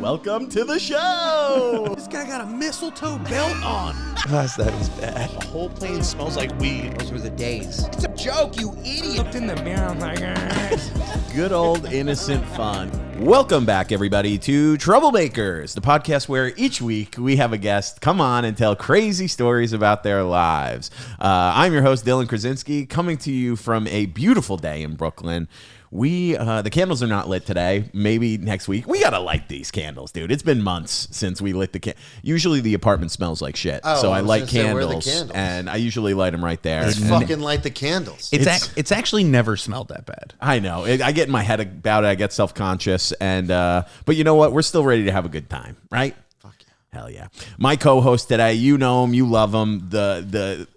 Welcome to the show. This guy got a mistletoe belt on. Gosh, that is bad. The whole plane smells like weed. Those were the days. It's a joke, you idiot. Looked in the mirror, I'm like, Good old innocent fun. Welcome back, everybody, to Troublemakers, the podcast where each week we have a guest come on and tell crazy stories about their lives. I'm your host, Dylan Krasinski, coming to you from a beautiful day in Brooklyn. The candles are not lit today. Maybe next week. We gotta light these candles, dude. It's been months since we lit the candles. Usually the apartment smells like shit, so I light candles, and I usually light them right there. Let's fucking light the candles. It's actually never smelled that bad. I know. I get in my head about it. I get self-conscious, and but you know what? We're still ready to have a good time, right? Fuck yeah. Hell yeah. My co-host today, you know him, you love him, the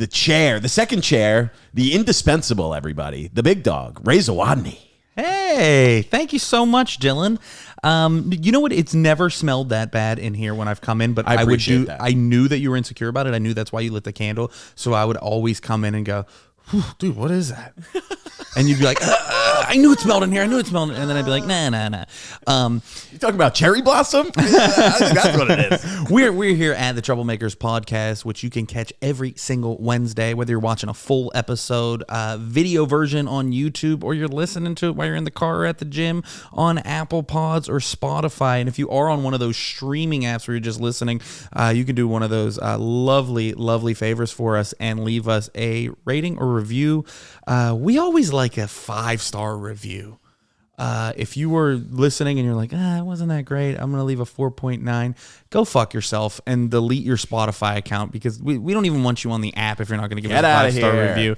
chair, the second chair, the indispensable, everybody, the big dog, Zawodni. Hey, thank you so much, Dylan. You know what? It's never smelled that bad in here when I've come in, but I would do. That. I knew that you were insecure about it. I knew that's why you lit the candle. So I would always come in and go, dude, what is that? And you'd be like, I knew it smelled in here. And then I'd be like, nah. You talking about cherry blossom? I think that's what it is. We're here at the Troublemakers podcast, which you can catch every single Wednesday, whether you're watching a full episode, video version on YouTube, or you're listening to it while you're in the car or at the gym on Apple Pods or Spotify. And if you are on one of those streaming apps where you're just listening, you can do one of those lovely favors for us and leave us a rating or review. We always like a 5-star review. If you were listening and you're like, it wasn't that great, I'm going to leave a 4.9. Go fuck yourself and delete your Spotify account, because we don't even want you on the app if you're not going to give us a 5-star review.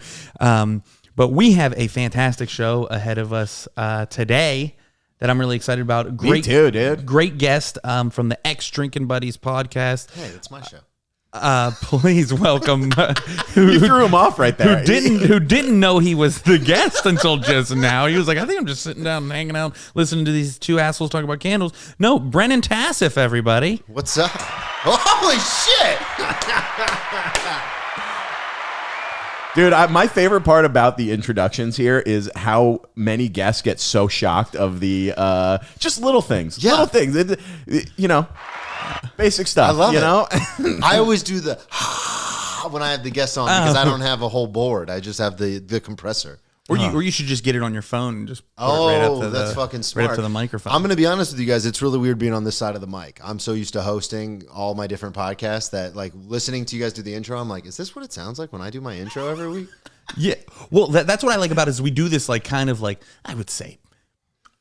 But we have a fantastic show ahead of us today that I'm really excited about. Me too, dude. Great guest from the Ex Drinking Buddies podcast. Hey, that's my show. Please welcome. You threw him off right there. Who didn't know he was the guest until just now. He was like, I think I'm just sitting down and hanging out, listening to these two assholes talk about candles. No, Brennan Tasseff, everybody. What's up? Holy shit! Dude, my favorite part about the introductions here is how many guests get so shocked of the just little things. Yeah. Little things. Basic stuff. I love it. I always do the when I have the guests on, because I don't have a whole board. I just have the compressor. Or you should just get it on your phone and just put it right up to that's fucking smart. Right up to the microphone. I'm going to be honest with you guys. It's really weird being on this side of the mic. I'm so used to hosting all my different podcasts that, like, listening to you guys do the intro, I'm like, is this what it sounds like when I do my intro every week? Yeah. Well, that's what I like about it, is we do this, like, kind of like, I would say,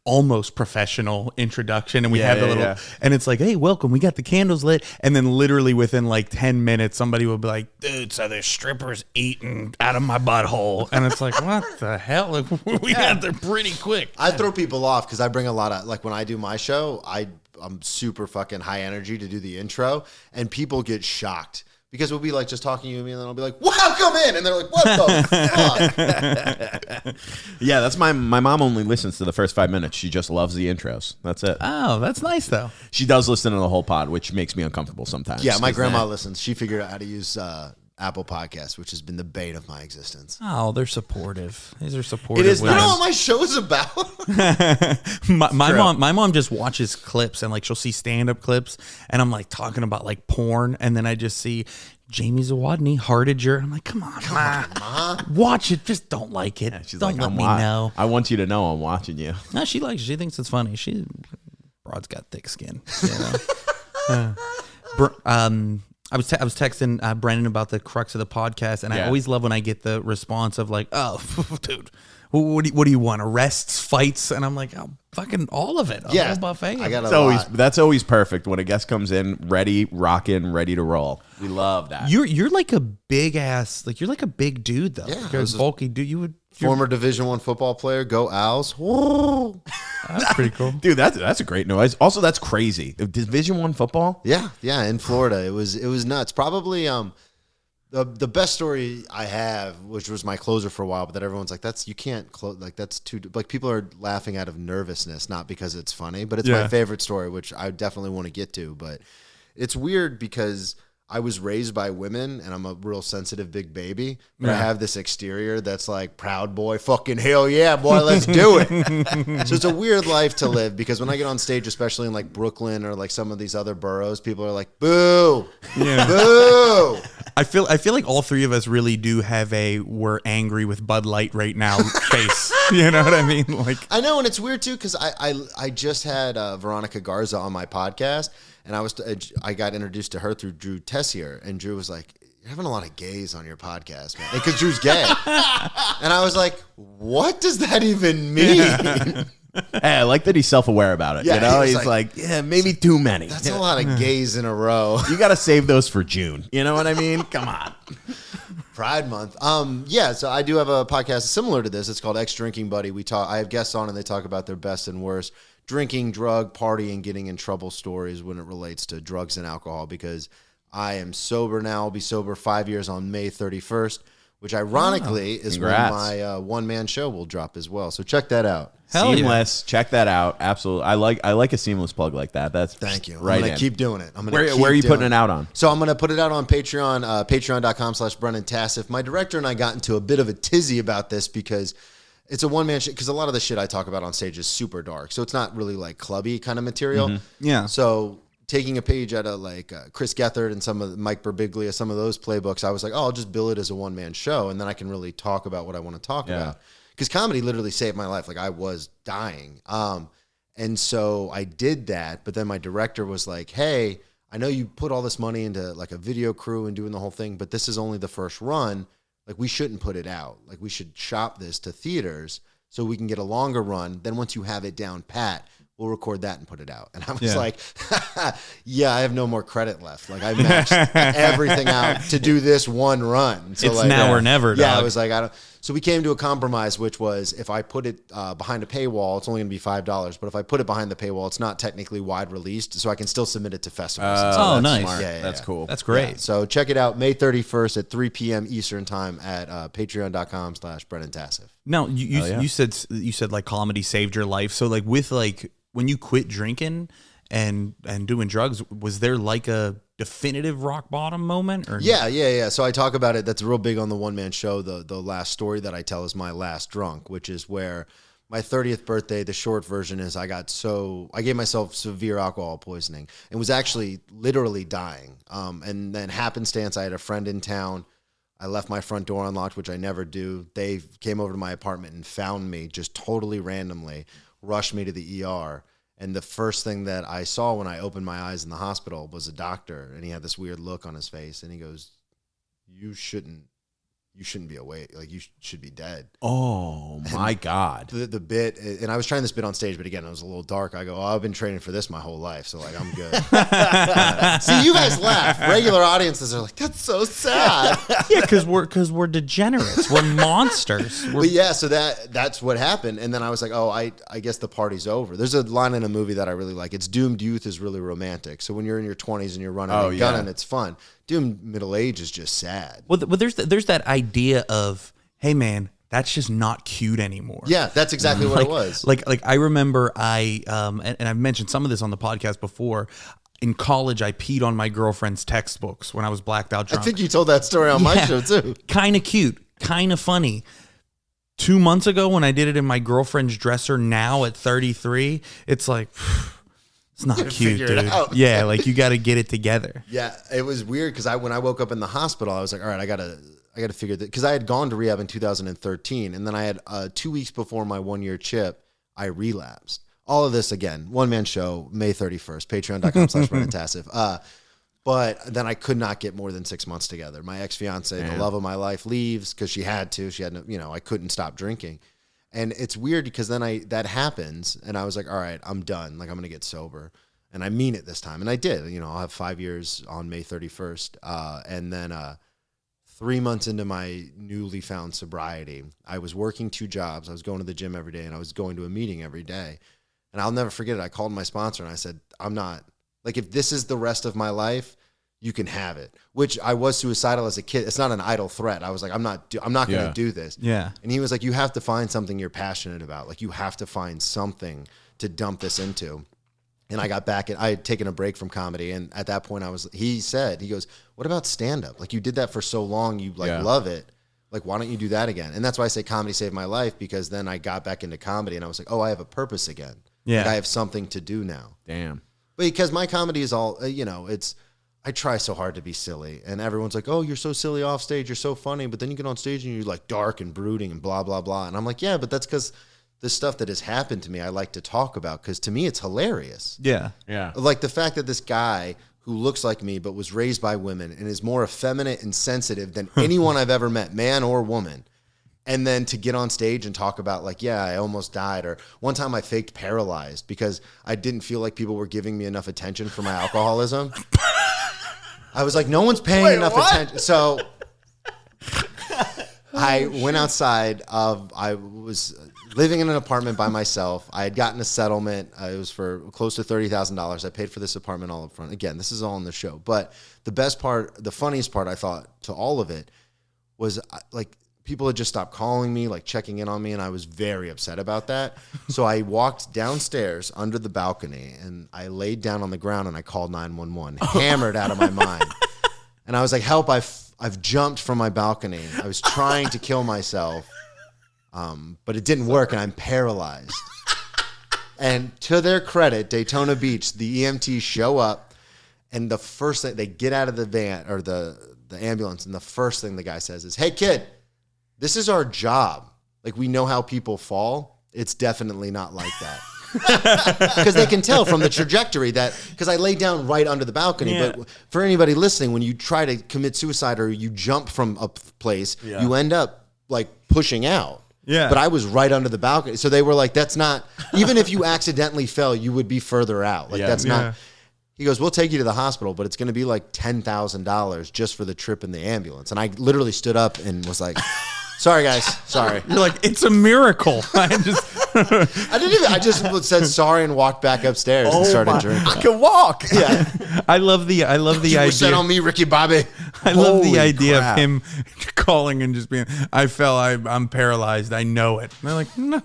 almost professional introduction, and we have the little and it's like, hey, welcome, we got the candles lit, and then literally within like 10 minutes somebody will be like, dude, so there's strippers eating out of my butthole, and it's like, what the hell? Like, we got there pretty quick. I throw people off because I bring a lot of, like, when I do my show, I'm super fucking high energy to do the intro, and people get shocked. Because we'll be like just talking to you and me, and then I'll be like, welcome in. And they're like, what the fuck? Yeah, that's my mom only listens to the first 5 minutes. She just loves the intros. That's it. Oh, that's nice, though. She does listen to the whole pod, which makes me uncomfortable sometimes. Yeah, my grandma listens. She figured out how to use Apple Podcasts, which has been the bane of my existence. Oh, they're supportive. These are supportive. It is. You know what my show is about? my mom just watches clips, and like she'll see stand-up clips, and I'm like talking about like porn, and then I just see Jamie Zawodni, Hardager. I'm like, come on, Ma. Watch it. Just don't like it. Yeah, she's don't like, let me know. I want you to know I'm watching you. No, she likes it. She thinks it's funny. Broad's got thick skin. You know? I was texting Brennan about the crux of the podcast, and I always love when I get the response of like, oh, dude, what do you want? Arrests, fights? And I'm like, oh, fucking all of it. Yeah. Whole buffet. That's always perfect when a guest comes in ready, rocking, ready to roll. We love that. You're like a big ass, like you're like a big dude though. Yeah. You're bulky dude. Former Division I football player. Go Owls. That's pretty cool. Dude, that's a great noise. Also, that's crazy. Division I football? Yeah, in Florida. It was nuts. Probably the best story I have, which was my closer for a while, but that everyone's like, you can't close, like that's too, like people are laughing out of nervousness, not because it's funny, but it's my favorite story, which I definitely want to get to. But it's weird because I was raised by women and I'm a real sensitive big baby, but I have this exterior that's like proud boy, fucking hell yeah, boy, let's do it. So it's a weird life to live because when I get on stage, especially in like Brooklyn or like some of these other boroughs, people are like, boo, boo. I feel like all three of us really do have a "we're angry with Bud Light right now" face. You know what I mean? Like, I know, and it's weird too because I just had Veronica Garza on my podcast, and I got introduced to her through Drew Tessier, and Drew was like, "You're having a lot of gays on your podcast, man," because Drew's gay, and I was like, "What does that even mean?" Hey, I like that he's self-aware about it. Yeah, you know, he's he's like, yeah, maybe too many. That's a lot of gays in a row. You got to save those for June. You know what I mean? Come on. Pride Month. Yeah, so I do have a podcast similar to this. It's called Ex Drinking Buddy. I have guests on and they talk about their best and worst drinking, drug, partying, getting in trouble stories when it relates to drugs and alcohol because I am sober now. I'll be sober 5 years on May 31st, which ironically is when my one-man show will drop as well. So check that out. Hell seamless. Yeah. Check that out. Absolutely. I like a seamless plug like that. That's thank you. Right. I'm gonna keep doing it. Where are you putting it out on? So I'm gonna put it out on Patreon, patreon.com/Brennan Tasseff. My director and I got into a bit of a tizzy about this because it's a one-man show. Because a lot of the shit I talk about on stage is super dark, so it's not really like clubby kind of material. Mm-hmm. Yeah. So taking a page out of like Chris Gethard and some of Mike Birbiglia, some of those playbooks, I was like, oh, I'll just bill it as a one-man show, and then I can really talk about what I want to talk about. Because comedy literally saved my life. Like I was dying. And so I did that. But then my director was like, hey, I know you put all this money into like a video crew and doing the whole thing, but this is only the first run. Like we shouldn't put it out. Like we should shop this to theaters so we can get a longer run. Then once you have it down pat, we'll record that and put it out. And I was like, yeah, I have no more credit left. Like I matched everything out to do this one run. So it's like, now or never, dog. Yeah, I was like, so we came to a compromise, which was if I put it behind a paywall, it's only going to be $5. But if I put it behind the paywall, it's not technically wide released, so I can still submit it to festivals. Oh, nice. Smart. Yeah, that's cool. That's great. Yeah, so check it out May 31st at 3 p.m. Eastern time at patreon.com/Brennan Tasseff. Now, you said like comedy saved your life. So like with like when you quit drinking and doing drugs, was there like a definitive rock bottom moment? Or Yeah. So I talk about it. That's real big on the one-man show. The last story that I tell is my last drunk, which is where my 30th birthday, the short version is I gave myself severe alcohol poisoning and was actually literally dying. And then happenstance, I had a friend in town. I left my front door unlocked, which I never do. They came over to my apartment and found me just totally randomly, rushed me to the ER. And the first thing that I saw when I opened my eyes in the hospital was a doctor, and he had this weird look on his face, and he goes, you shouldn't be awake. Like, you should be dead. Oh, my God. The bit, and I was trying this bit on stage, but again, it was a little dark. I go, I've been training for this my whole life, so, like, I'm good. See, you guys laugh. Regular audiences are like, that's so sad. Yeah, because we're degenerates. We're monsters. But yeah, so that's what happened. And then I was like, oh, I guess the party's over. There's a line in a movie that I really like. It's Doomed Youth is really romantic. So when you're in your 20s and you're running a gun and it's fun, Doomed Middle Age is just sad. Well, there's that idea of, hey man, that's just not cute anymore. Yeah, that's exactly what it was. Like I remember and I've mentioned some of this on the podcast before. In college, I peed on my girlfriend's textbooks when I was blacked out drunk. I think you told that story on my show too. Kind of cute, kind of funny. 2 months ago when I did it in my girlfriend's dresser now at 33, it's like, it's not cute, dude. Yeah, like you got to get it together. Yeah, it was weird because when I woke up in the hospital, I was like, all right, I gotta figure that, because I had gone to rehab in 2013, and then I had 2 weeks before my 1 year chip, I relapsed. All of this again, one man show, May 31st, patreon.com/Brennan Tasseff. But then I could not get more than 6 months together. My ex-fiance, the love of my life, leaves because she had no, I couldn't stop drinking. And it's weird because then that happens and I was like, all right, I'm done. Like I'm going to get sober. And I mean it this time. And I did, I'll have 5 years on May 31st. And then 3 months into my newly found sobriety, I was working 2 jobs. I was going to the gym every day and I was going to a meeting every day. And I'll never forget it. I called my sponsor and I said, I'm not, like, if this is the rest of my life, you can have it. Which I was suicidal as a kid. It's not an idle threat. I was like, I'm not going to do this. Yeah. And he was like, you have to find something you're passionate about. Like, you have to find something to dump this into. And I got back and I had taken a break from comedy. And at that point he goes, what about stand-up? Like, you did that for so long. You love it. Like, why don't you do that again? And that's why I say comedy saved my life, because then I got back into comedy and I was like, oh, I have a purpose again. Yeah. Like, I have something to do now. Damn. Because my comedy is all, I try so hard to be silly, and everyone's like, oh, you're so silly off stage. You're so funny. But then you get on stage and you're like dark and brooding and blah, blah, blah. And I'm like, yeah, but that's because the stuff that has happened to me, I like to talk about, because to me, it's hilarious. Yeah. Yeah. Like the fact that this guy who looks like me, but was raised by women and is more effeminate and sensitive than anyone I've ever met, man or woman. And then to get on stage and talk about like, yeah, I almost died. Or one time I faked paralyzed because I didn't feel like people were giving me enough attention for my alcoholism. I was like, no one's paying enough attention. So I went outside I was living in an apartment by myself. I had gotten a settlement. It was for close to $30,000. I paid for this apartment all up front. Again, this is all in the show. But the funniest part I thought to all of it was like, people had just stopped calling me, like checking in on me, and I was very upset about that. So I walked downstairs under the balcony, and I laid down on the ground, and I called 911, hammered out of my mind. And I was like, help, I've jumped from my balcony. I was trying to kill myself, but it didn't work, and I'm paralyzed. And to their credit, Daytona Beach, the EMTs show up, and the first thing, they get out of the van, or the ambulance, and the first thing the guy says is, hey, kid, this is our job. Like, we know how people fall. It's definitely not like that. Because they can tell from the trajectory because I laid down right under the balcony. Yeah. But for anybody listening, when you try to commit suicide or you jump from a place, you end up like pushing out. Yeah. But I was right under the balcony. So they were like, that's not, even if you accidentally fell, you would be further out. Like, that's not. He goes, we'll take you to the hospital, but it's going to be like $10,000 just for the trip in the ambulance. And I literally stood up and was like, sorry, guys. Sorry. You're like, it's a miracle. I just said sorry and walked back upstairs and started drinking. I can walk. Yeah. I love the idea. Set on me, Ricky Bobby. I love the Holy idea crap. of him calling and just being, I fell, I'm paralyzed. I know it. And they're like, no,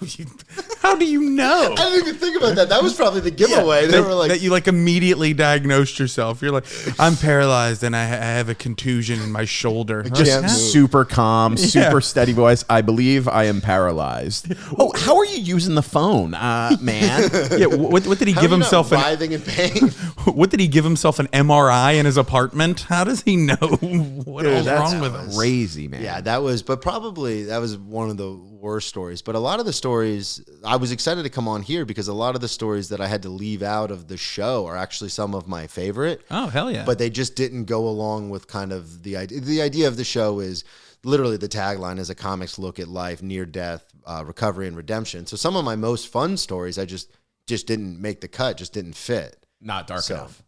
how do you know? I didn't even think about that. That was probably the giveaway. They were like, that you like immediately diagnosed yourself. You're like, I'm paralyzed and I have a contusion in my shoulder. Just super calm, super steady voice. I believe I am paralyzed. Oh, how are you using the phone, man? Yeah, what did he how give are you himself? not writhing in pain? What did he give himself an MRI in his apartment? How does he know what all's wrong with him? Crazy, man. Yeah, that was one of the worst stories. But a lot of the stories, I was excited to come on here because a lot of the stories that I had to leave out of the show are actually some of my favorite. Oh, hell yeah. But they just didn't go along with kind of the idea. The idea of the show is literally the tagline is a comic's look at life, near death, recovery, and redemption. So some of my most fun stories, I just didn't make the cut, just didn't fit. Not dark enough.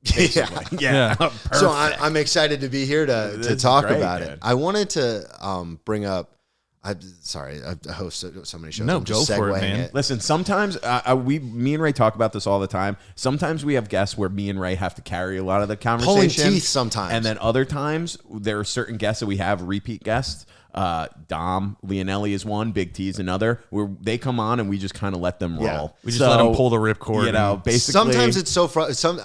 Yeah. Yeah. So I'm excited to be here to talk great, about dude. it. I wanted to bring up. I'm sorry, I host so many shows. No, I'm just go for it, segueing man. Listen, sometimes me and Ray talk about this all the time. Sometimes we have guests where me and Ray have to carry a lot of the conversation. Pulling teeth sometimes. And then other times there are certain guests that we have repeat guests. Dom Leonelli is one, Big T is another, where they come on and we just kind of let them roll. Yeah. We just let them pull the ripcord. You know, and- basically. Sometimes it's so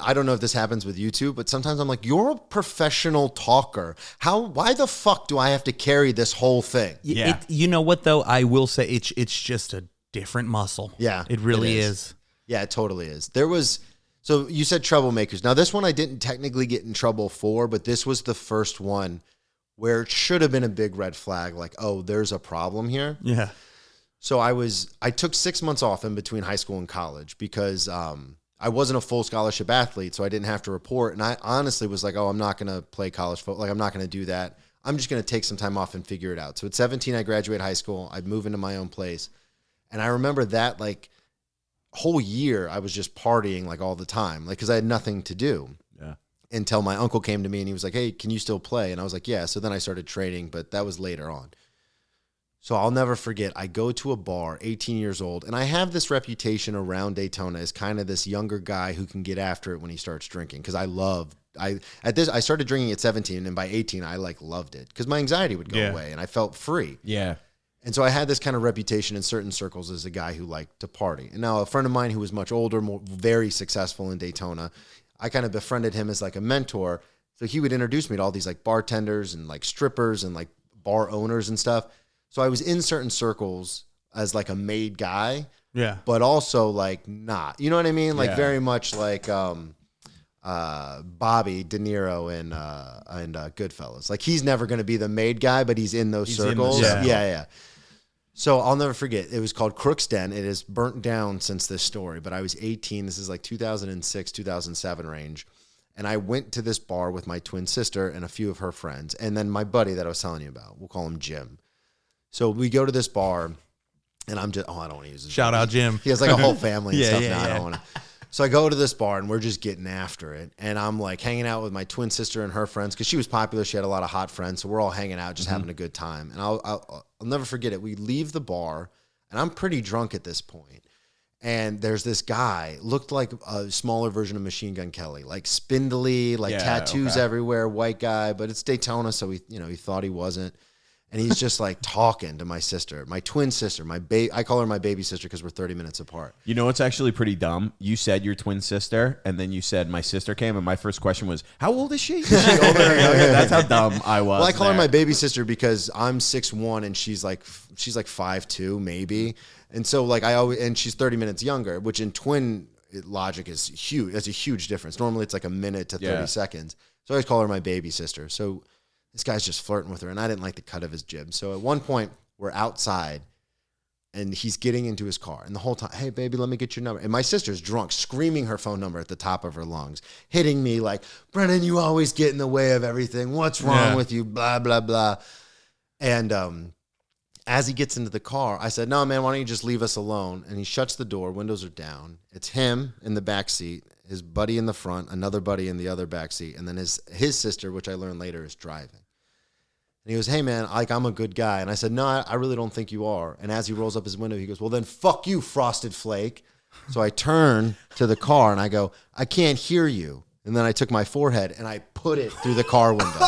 I don't know if this happens with you too, but sometimes I'm like, you're a professional talker. Why the fuck do I have to carry this whole thing? Yeah. You know what though? I will say it's just a different muscle. Yeah, it really it is. Yeah, it totally is. So you said Troublemakers. Now this one I didn't technically get in trouble for, but this was the first one where it should have been a big red flag, like, oh, there's a problem here. Yeah. So I took 6 months off in between high school and college because I wasn't a full scholarship athlete, so I didn't have to report. And I honestly was like, oh, I'm not going to play college football. Like, I'm not going to do that. I'm just going to take some time off and figure it out. So at 17, I graduate high school. I'd move into my own place. And I remember that, like, whole year I was just partying, like, all the time, like, because I had nothing to do. Yeah. Until my uncle came to me and he was like, hey, can you still play? And I was like, yeah. So then I started training, but that was later on. So I'll never forget, I go to a bar, 18 years old, and I have this reputation around Daytona as kind of this younger guy who can get after it when he starts drinking. Because I started drinking at 17, and by 18, I like loved it because my anxiety would go away and I felt free. Yeah. And so I had this kind of reputation in certain circles as a guy who liked to party. And now a friend of mine who was much older, very successful in Daytona, I kind of befriended him as like a mentor. So he would introduce me to all these like bartenders and like strippers and like bar owners and stuff. So I was in certain circles as like a made guy, but also like not, you know what I mean? Like very much like Bobby De Niro in Goodfellas. Like he's never going to be the made guy, but he's in those circles. Yeah. So I'll never forget. It was called Crook's Den. It is burnt down since this story, but I was 18. This is like 2006, 2007 range. And I went to this bar with my twin sister and a few of her friends. And then my buddy that I was telling you about, we'll call him Jim. So we go to this bar and I'm just, I don't want to use his Shout out Jim. He has like a whole family and stuff now. I don't want to. So I go to this bar and we're just getting after it. And I'm like hanging out with my twin sister and her friends because she was popular. She had a lot of hot friends. So we're all hanging out, just having a good time. And I'll never forget it. We leave the bar and I'm pretty drunk at this point. And there's this guy, looked like a smaller version of Machine Gun Kelly, like spindly, like tattoos everywhere, white guy, but it's Daytona, so he thought he wasn't. And he's just like talking to my sister, my twin sister, I call her my baby sister because we're 30 minutes apart. You know what's actually pretty dumb? You said your twin sister, and then you said my sister came, and my first question was, how old is she? Is she older or younger? That's how dumb I was. Well, I call her my baby sister because I'm 6'1", and she's like 5'2", maybe. And so like and she's 30 minutes younger, which in twin logic is huge. That's a huge difference. Normally it's like a minute to 30 seconds. So I always call her my baby sister. So this guy's just flirting with her, and I didn't like the cut of his jib. So at one point we're outside and he's getting into his car, and the whole time, hey baby, let me get your number. And my sister's drunk, screaming her phone number at the top of her lungs, hitting me like, Brennan, you always get in the way of everything. What's wrong with you? Blah, blah, blah. And, as he gets into the car, I said, no, man, why don't you just leave us alone? And he shuts the door. Windows are down. It's him in the back seat, his buddy in the front, another buddy in the other back seat, and then his sister, which I learned later, is driving. And he goes, hey, man, I'm a good guy. And I said, no, I really don't think you are. And as he rolls up his window, he goes, well, then fuck you, Frosted Flake. So I turn to the car, and I go, I can't hear you. And then I took my forehead, and I put it through the car window.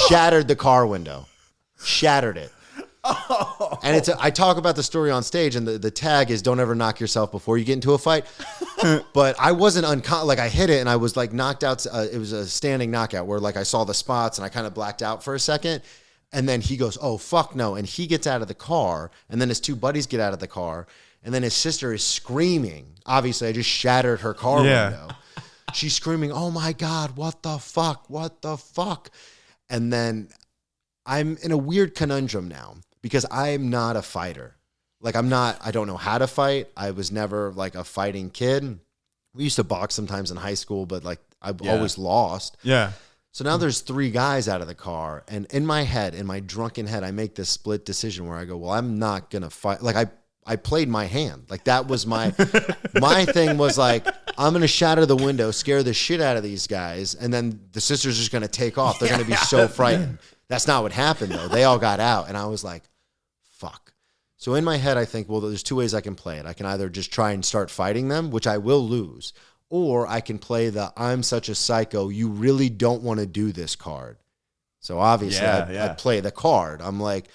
Shattered the car window. Shattered it. And I talk about the story on stage, and the tag is don't ever knock yourself before you get into a fight. But I wasn't like I hit it and I was like knocked out. It was a standing knockout where like I saw the spots and I kind of blacked out for a second. And then he goes, oh, fuck no. And he gets out of the car, and then his two buddies get out of the car, and then his sister is screaming. Obviously, I just shattered her car window. She's screaming, oh my God, what the fuck? What the fuck? And then I'm in a weird conundrum now, because I'm not a fighter. Like I don't know how to fight. I was never like a fighting kid. We used to box sometimes in high school, but like I've always lost. Yeah. So now there's three guys out of the car, and in my head, in my drunken head, I make this split decision where I go, well, I'm not going to fight. Like I played my hand. Like that was my thing was like, I'm going to shatter the window, scare the shit out of these guys, and then the sister's just going to take off. They're going to be so frightened. That's not what happened though. They all got out, and I was like, fuck. So in my head, I think, well, there's two ways I can play it. I can either just try and start fighting them, which I will lose, or I can play the I'm such a psycho, you really don't want to do this card. So obviously I'd play the card. I'm like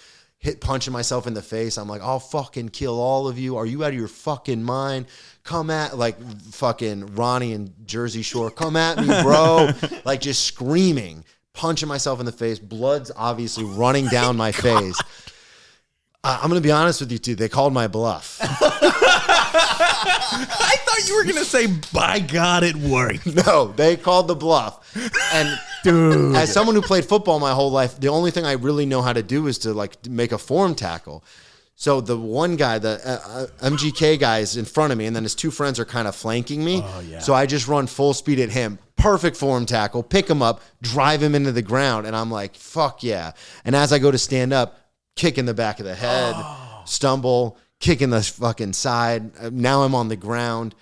punching myself in the face. I'm like, I'll fucking kill all of you. Are you out of your fucking mind? Come at, like fucking Ronnie and Jersey Shore. Come at me, bro. Like just screaming, punching myself in the face. Blood's obviously running down my face. I'm going to be honest with you, too. They called my bluff. I thought you were going to say, by God, it worked. No, they called the bluff. And dude, as someone who played football my whole life, the only thing I really know how to do is to like make a form tackle. So the one guy, the MGK guy is in front of me, and then his two friends are kind of flanking me. Oh, yeah. So I just run full speed at him. Perfect form tackle. Pick him up, drive him into the ground. And I'm like, fuck yeah. And as I go to stand up, kick in the back of the head, stumble, kick in the fucking side. Now I'm on the ground.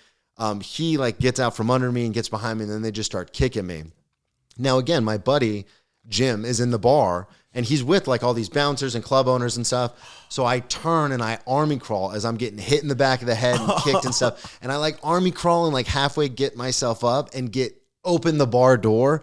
He like gets out from under me and gets behind me, and then they just start kicking me. Now again, my buddy Jim is in the bar, and he's with like all these bouncers and club owners and stuff. So I turn and I army crawl as I'm getting hit in the back of the head and kicked and stuff. And I like army crawl and like halfway get myself up and open the bar door.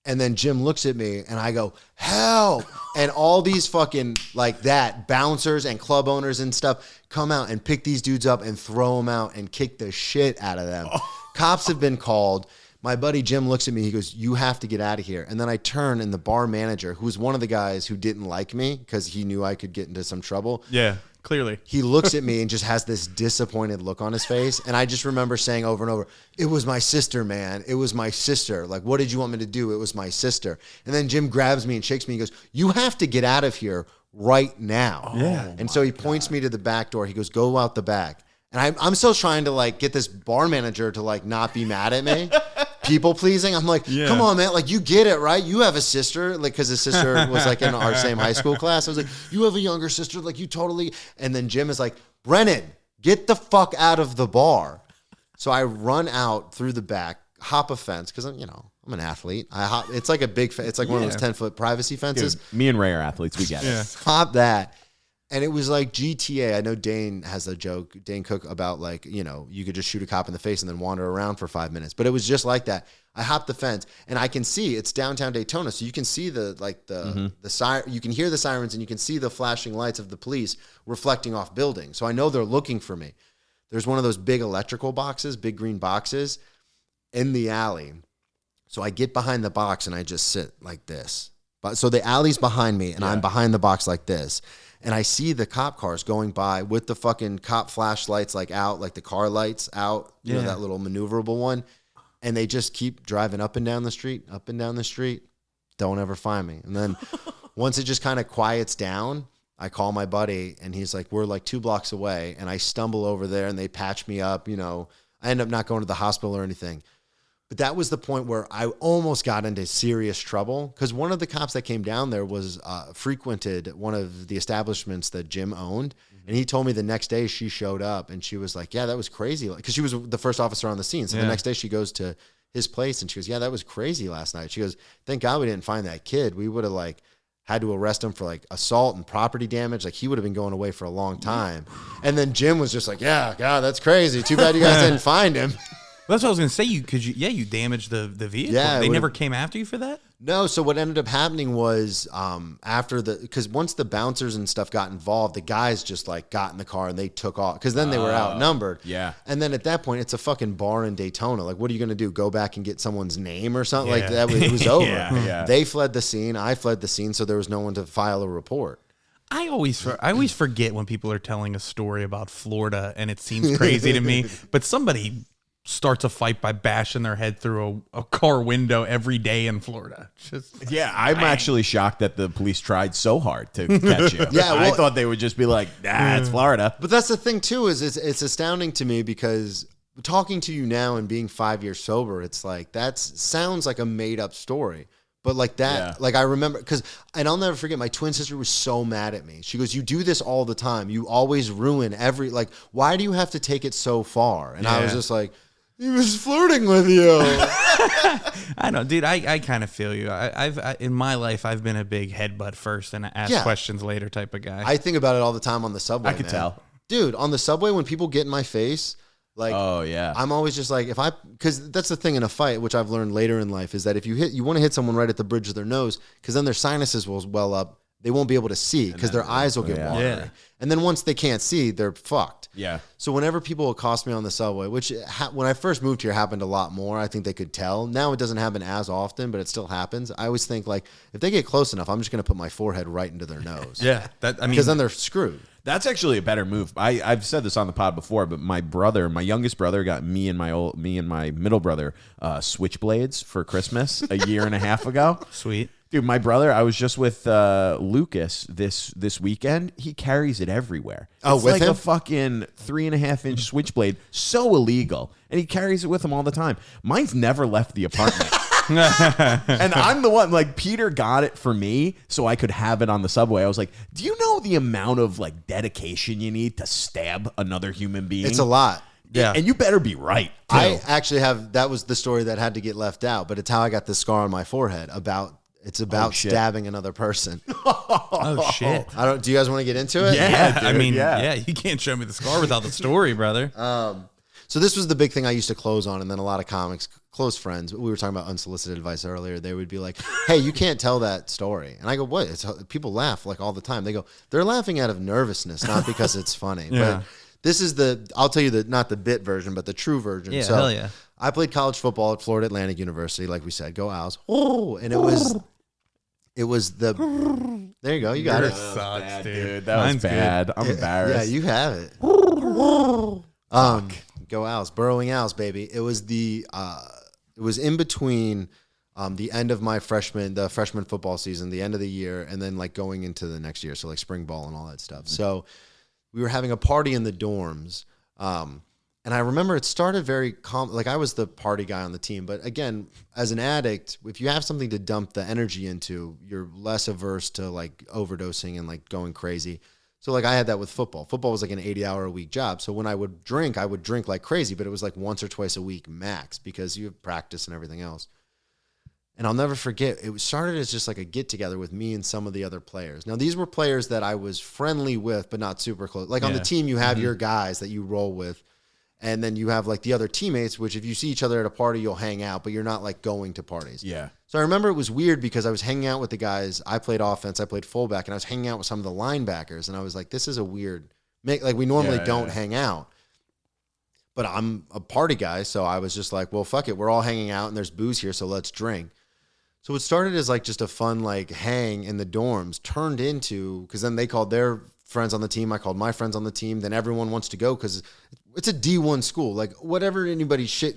And then Jim looks at me and I go, help. And all these fucking like that bouncers and club owners and stuff come out and pick these dudes up and throw them out and kick the shit out of them. Cops have been called. My buddy Jim looks at me. He goes, you have to get out of here. And then I turn and the bar manager, who's one of the guys who didn't like me because he knew I could get into some trouble. Yeah, clearly. He looks at me and just has this disappointed look on his face. And I just remember saying over and over, it was my sister, man. It was my sister. Like, what did you want me to do? It was my sister. And then Jim grabs me and shakes me. He goes, you have to get out of here right now. Yeah. And so he points me to the back door. He goes, go out the back. And I'm still trying to like get this bar manager to like not be mad at me. People pleasing. I'm like, come on, man. Like, you get it, right? You have a sister. Like, because his sister was like in our same high school class. I was like, you have a younger sister. Like, you totally. And then Jim is like, Brennan, get the fuck out of the bar. So I run out through the back, hop a fence because I'm an athlete. I hop. It's like a big. It's like one of those 10-foot privacy fences. Dude, me and Ray are athletes. We get it. Hop that. And it was like GTA. I know Dane has a joke, Dane Cook, about like, you could just shoot a cop in the face and then wander around for 5 minutes. But it was just like that. I hopped the fence and I can see it's downtown Daytona. So you can see the you can hear the sirens and you can see the flashing lights of the police reflecting off buildings. So I know they're looking for me. There's one of those big electrical boxes, big green boxes in the alley. So I get behind the box and I just sit like this. So the alley's behind me and I'm behind the box like this. And I see the cop cars going by with the fucking cop flashlights like out, like the car lights out, you know, that little maneuverable one. And they just keep driving up and down the street, don't ever find me. And then once it just kind of quiets down, I call my buddy and he's like, we're like 2 blocks away. And I stumble over there and they patch me up, I end up not going to the hospital or anything. But that was the point where I almost got into serious trouble because one of the cops that came down there was frequented one of the establishments that Jim owned. And he told me the next day she showed up and she was like, yeah, that was crazy. Because she was the first officer on the scene. So the next day she goes to his place and she goes, yeah, that was crazy last night. She goes, thank God we didn't find that kid. We would have like had to arrest him for like assault and property damage. Like he would have been going away for a long time. And then Jim was just like, yeah, God, that's crazy. Too bad you guys didn't find him. That's what I was going to say. You damaged the vehicle. Yeah, they never came after you for that? No. So what ended up happening was because once the bouncers and stuff got involved, the guys just like got in the car and they took off because then they were outnumbered. Yeah. And then at that point, it's a fucking bar in Daytona. Like, what are you going to do? Go back and get someone's name or something like that? It was over. Yeah. They fled the scene. I fled the scene. So there was no one to file a report. I always forget when people are telling a story about Florida and it seems crazy to me, but somebody starts a fight by bashing their head through a car window every day in Florida. I'm actually shocked that the police tried so hard to catch you. I thought they would just be like, it's Florida. But that's the thing too, is it's astounding to me because talking to you now and being 5 years sober, it's like, that sounds like a made up story. But like that, like I remember, and I'll never forget, my twin sister was so mad at me. She goes, you do this all the time. You always ruin why do you have to take it so far? And I was just like, he was flirting with you. I know, dude. I kind of feel you. I've in my life, I've been a big headbutt first and ask questions later type of guy. I think about it all the time on the subway. I could tell, dude. On the subway, when people get in my face, like, I'm always just like, because that's the thing in a fight, which I've learned later in life, is that if you want to hit someone right at the bridge of their nose, because then their sinuses will well up. They won't be able to see because their eyes will get watery. Yeah. And then once they can't see, they're fucked. Yeah. So whenever people accost me on the subway, which when I first moved here happened a lot more, I think they could tell. Now it doesn't happen as often, but it still happens. I always think like, if they get close enough, I'm just going to put my forehead right into their nose. Yeah. Because then they're screwed. That's actually a better move. I've said this on the pod before, but my youngest brother got me and my middle brother switchblades for Christmas a year and a half ago. Sweet. Dude, my brother, I was just with Lucas this weekend. He carries it everywhere. It's with like him? a fucking 3.5-inch switchblade. So illegal. And he carries it with him all the time. Mine's never left the apartment. And I'm the one, like, Peter got it for me so I could have it on the subway. I was like, do you know the amount of, like, dedication you need to stab another human being? It's a lot. Yeah. And you better be right, too. I actually that was the story that had to get left out, but it's how I got this scar on my forehead about stabbing another person. Oh shit! Do you guys want to get into it? Yeah, dude, I mean, you can't show me the scar without the story, brother. So this was the big thing I used to close on, and then a lot of comics close friends, we were talking about unsolicited advice earlier. They would be like, "Hey, you can't tell that story." And I go, "What?" People laugh like all the time. They go, "They're laughing out of nervousness, not because it's funny." Yeah. But this is I'll tell you not the bit version, but the true version. Yeah, so hell yeah. I played college football at Florida Atlantic University, like we said, go Owls. Oh, and it was the, there you go. You got it. Sucks, Bad, dude. That was Mine's bad. good. I'm embarrassed. Yeah, you have it. Go Owls, burrowing Owls, baby. It was it was in between the end of the freshman football season, the end of the year, and then like going into the next year. So like spring ball and all that stuff. So we were having a party in the dorms. And I remember it started very calm. Like I was the party guy on the team. But again, as an addict, if you have something to dump the energy into, you're less averse to like overdosing and like going crazy. So like I had that with football. Football was like an 80-hour-a-week job. So when I would drink like crazy, but it was like once or twice a week max because you have practice and everything else. And I'll never forget, it started as just like a get-together with me and some of the other players. Now, these were players that I was friendly with, but not super close. Like on the team, you have your guys that you roll with. And then you have like the other teammates, which if you see each other at a party, you'll hang out, but you're not like going to parties. Yeah. So I remember it was weird because I was hanging out with the guys. I played offense, I played fullback, and I was hanging out with some of the linebackers. And I was like, this is a weird, like we normally don't hang out. But I'm a party guy, so I was just like, well, fuck it. We're all hanging out and there's booze here, so let's drink. So it started as like just a fun like hang in the dorms, turned into, because then they called their friends on the team, I called my friends on the team, then everyone wants to go because it's a D1 school. Like whatever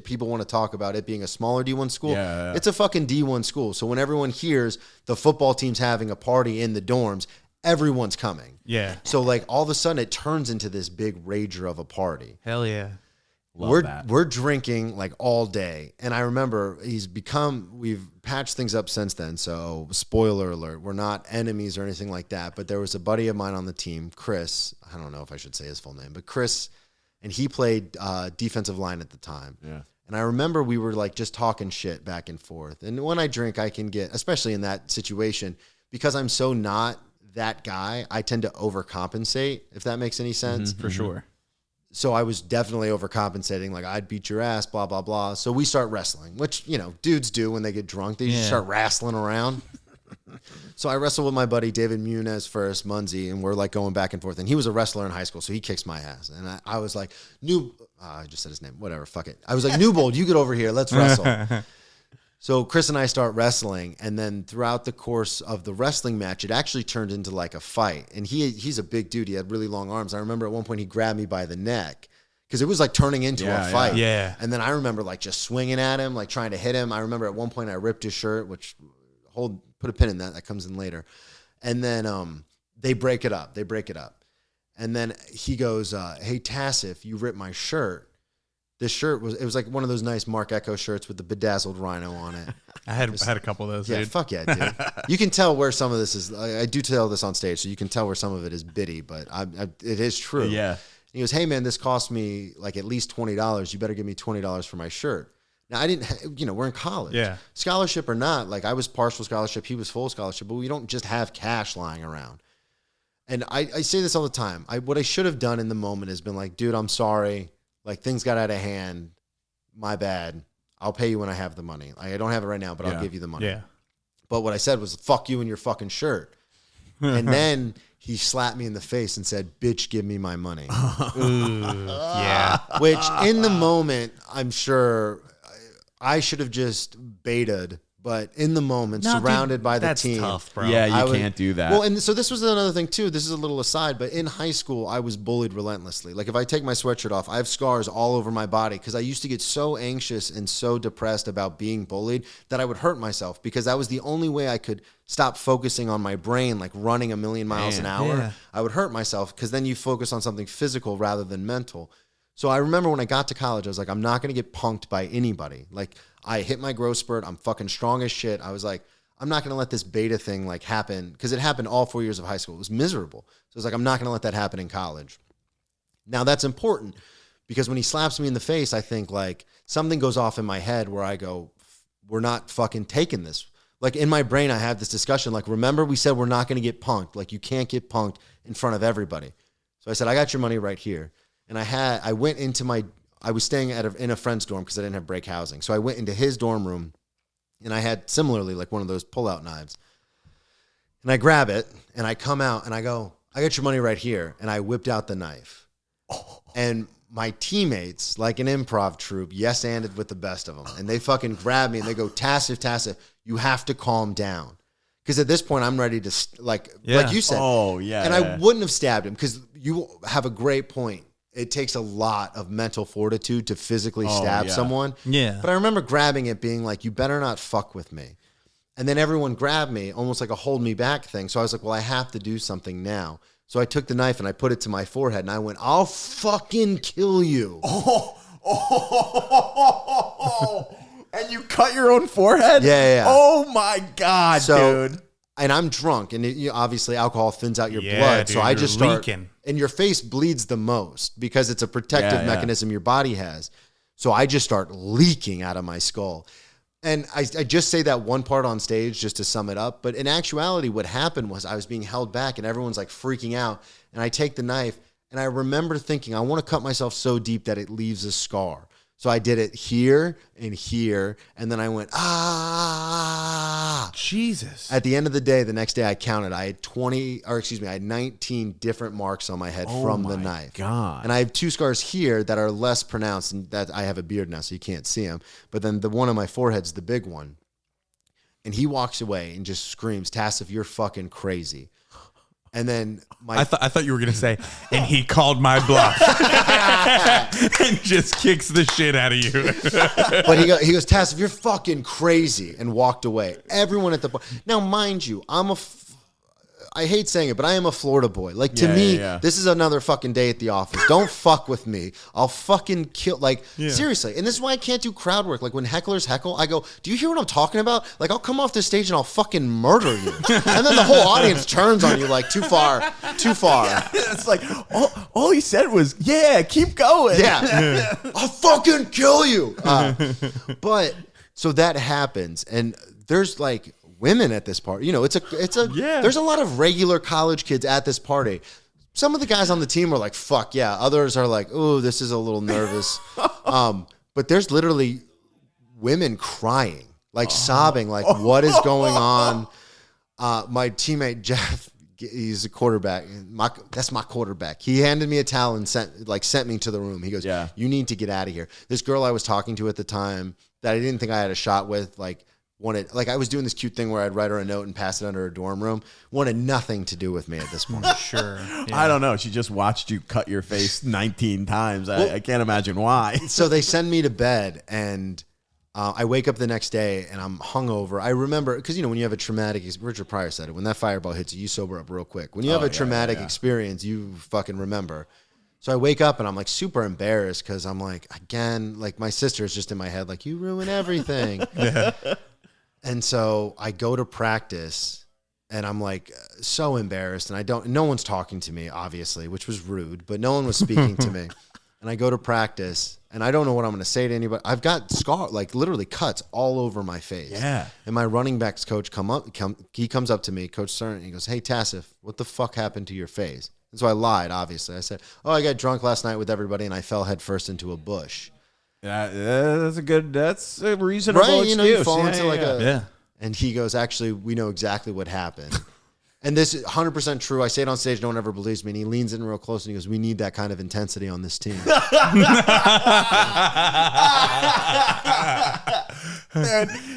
people want to talk about it being a smaller D1 school, it's a fucking D1 school. So when everyone hears the football team's having a party in the dorms, everyone's coming. Yeah. So like all of a sudden it turns into this big rager of a party. Hell yeah. We're drinking like all day. And I remember we've patched things up since then. So spoiler alert, we're not enemies or anything like that. But there was a buddy of mine on the team, Chris. I don't know if I should say his full name, but Chris, and he played defensive line at the time. Yeah. And I remember we were like just talking shit back and forth. And when I drink, I can get, especially in that situation, because I'm so not that guy, I tend to overcompensate, if that makes any sense. For sure. So I was definitely overcompensating. Like, I'd beat your ass, blah, blah, blah. So we start wrestling, which, dudes do when they get drunk. They just start wrestling around. So I wrestled with my buddy David Muniz first, Munzie, and we're like going back and forth. And he was a wrestler in high school, so he kicks my ass. And I was like, I just said his name. Whatever, fuck it. I was like, Newbold, you get over here. Let's wrestle. So Chris and I start wrestling, and then throughout the course of the wrestling match, it actually turned into like a fight. And he's a big dude. He had really long arms. I remember at one point he grabbed me by the neck because it was like turning into a fight. Yeah. And then I remember like just swinging at him, like trying to hit him. I remember at one point I ripped his shirt, which put a pin in that. That comes in later. And then they break it up. And then he goes, hey, Tasseff, you ripped my shirt. This shirt was like one of those nice Mark Echo shirts with the bedazzled rhino on it. I had a couple of those. Yeah, dude. fuck yeah, dude. You can tell where some of this is. I do tell this on stage, so you can tell where some of it is bitty, but it is true. Yeah. He goes, hey man, this cost me like at least $20. You better give me $20 for my shirt. Now I didn't, we're in college. Yeah. Scholarship or not, like I was partial scholarship, he was full scholarship, but we don't just have cash lying around. And I say this all the time. What I should have done in the moment has been like, dude, I'm sorry. Like things got out of hand. My bad. I'll pay you when I have the money. I don't have it right now, but I'll give you the money. Yeah. But what I said was, fuck you and your fucking shirt. And then he slapped me in the face and said, bitch, give me my money. Yeah. Which in the moment, I'm sure I should have just baited. But in the moment, surrounded by the team. That's tough, bro. Yeah, you can't do that. Well, and so this was another thing, too. This is a little aside, but in high school, I was bullied relentlessly. Like, if I take my sweatshirt off, I have scars all over my body because I used to get so anxious and so depressed about being bullied that I would hurt myself because that was the only way I could stop focusing on my brain, like running a million miles an hour. Yeah. I would hurt myself because then you focus on something physical rather than mental. So I remember when I got to college, I was like, I'm not going to get punked by anybody. Like, I hit my growth spurt. I'm fucking strong as shit. I was like, I'm not going to let this beta thing like happen because it happened all 4 years of high school. It was miserable. So I was like, I'm not going to let that happen in college. Now that's important because when he slaps me in the face, I think like something goes off in my head where I go, we're not fucking taking this. Like in my brain, I have this discussion. Like, remember we said we're not going to get punked. Like you can't get punked in front of everybody. So I said, I got your money right here. And I went into my I was staying in a friend's dorm because I didn't have break housing. So I went into his dorm room, and I had similarly like one of those pull-out knives. And I grab it, and I come out, and I go, I got your money right here. And I whipped out the knife. And my teammates, like an improv troupe, yes-anded with the best of them. And they fucking grab me, and they go, Tasseff, you have to calm down. Because at this point, I'm ready to, like you said. Oh, yeah. And I wouldn't have stabbed him, because you have a great point. It takes a lot of mental fortitude to physically stab someone. Yeah. But I remember grabbing it, being like, you better not fuck with me. And then everyone grabbed me, almost like a hold me back thing. So I was like, well, I have to do something now. So I took the knife and I put it to my forehead, and I went, I'll fucking kill you. And you cut your own forehead? Yeah. Oh my God, dude. And I'm drunk, and obviously alcohol thins out your blood. Dude, so I just start, leaking. And your face bleeds the most because it's a protective mechanism your body has. So I just start leaking out of my skull. And I just say that one part on stage just to sum it up. But in actuality, what happened was I was being held back, and everyone's like freaking out. And I take the knife, and I remember thinking, I want to cut myself so deep that it leaves a scar. So I did it here and here, and then I went, Jesus. At the end of the day, the next day I counted. I had 19 different marks on my head from the knife. God. And I have 2 scars here that are less pronounced, and that I have a beard now, so you can't see them. But then the one on my forehead's the big one. And he walks away and just screams, Tasseff, you're fucking crazy. And then I thought you were gonna say, and he called my bluff and just kicks the shit out of you. But he goes, Tasseff, you're fucking crazy, and walked away. Everyone at the bar. Now, mind you, I hate saying it, but I am a Florida boy. Like, to me, this is another fucking day at the office. Don't fuck with me. I'll fucking kill. Like, seriously. And this is why I can't do crowd work. Like, when hecklers heckle, I go, do you hear what I'm talking about? Like, I'll come off the stage and I'll fucking murder you. And then the whole audience turns on you like, too far. Yeah. It's like, all he said was, keep going. Yeah. I'll fucking kill you. But, so that happens. And there's like women at this party. There's a lot of regular college kids at this party. Some of the guys on the team are like, fuck yeah. Others are like, oh, this is a little nervous. But there's literally women crying, like sobbing, like, what is going on? My teammate, Jeff, he's a quarterback. That's my quarterback. He handed me a towel and sent me to the room. He goes, you need to get out of here. This girl I was talking to at the time that I didn't think I had a shot with, I was doing this cute thing where I'd write her a note and pass it under her dorm room. Wanted nothing to do with me at this point. Sure. Yeah. I don't know. She just watched you cut your face 19 times. I can't imagine why. So they send me to bed, and I wake up the next day, and I'm hungover. I remember, because, when you have a traumatic, Richard Pryor said it, when that fireball hits you, you sober up real quick. When you have a traumatic experience, you fucking remember. So I wake up and I'm like super embarrassed because I'm like, again, like my sister is just in my head, like, you ruin everything. And so I go to practice and I'm like so embarrassed, and no one's talking to me, obviously, which was rude, but no one was speaking to me. And I go to practice and I don't know what I'm going to say to anybody. I've got like literally cuts all over my face. Yeah. And my running backs coach he comes up to me, Coach Stern, and he goes, hey, Tasseff, what the fuck happened to your face? And so I lied, obviously. I said, I got drunk last night with everybody and I fell headfirst into a bush. That's a reasonable excuse. You fall into And he goes, actually, we know exactly what happened. And this is 100% true. I say it on stage, no one ever believes me. And he leans in real close and he goes, we need that kind of intensity on this team. Man,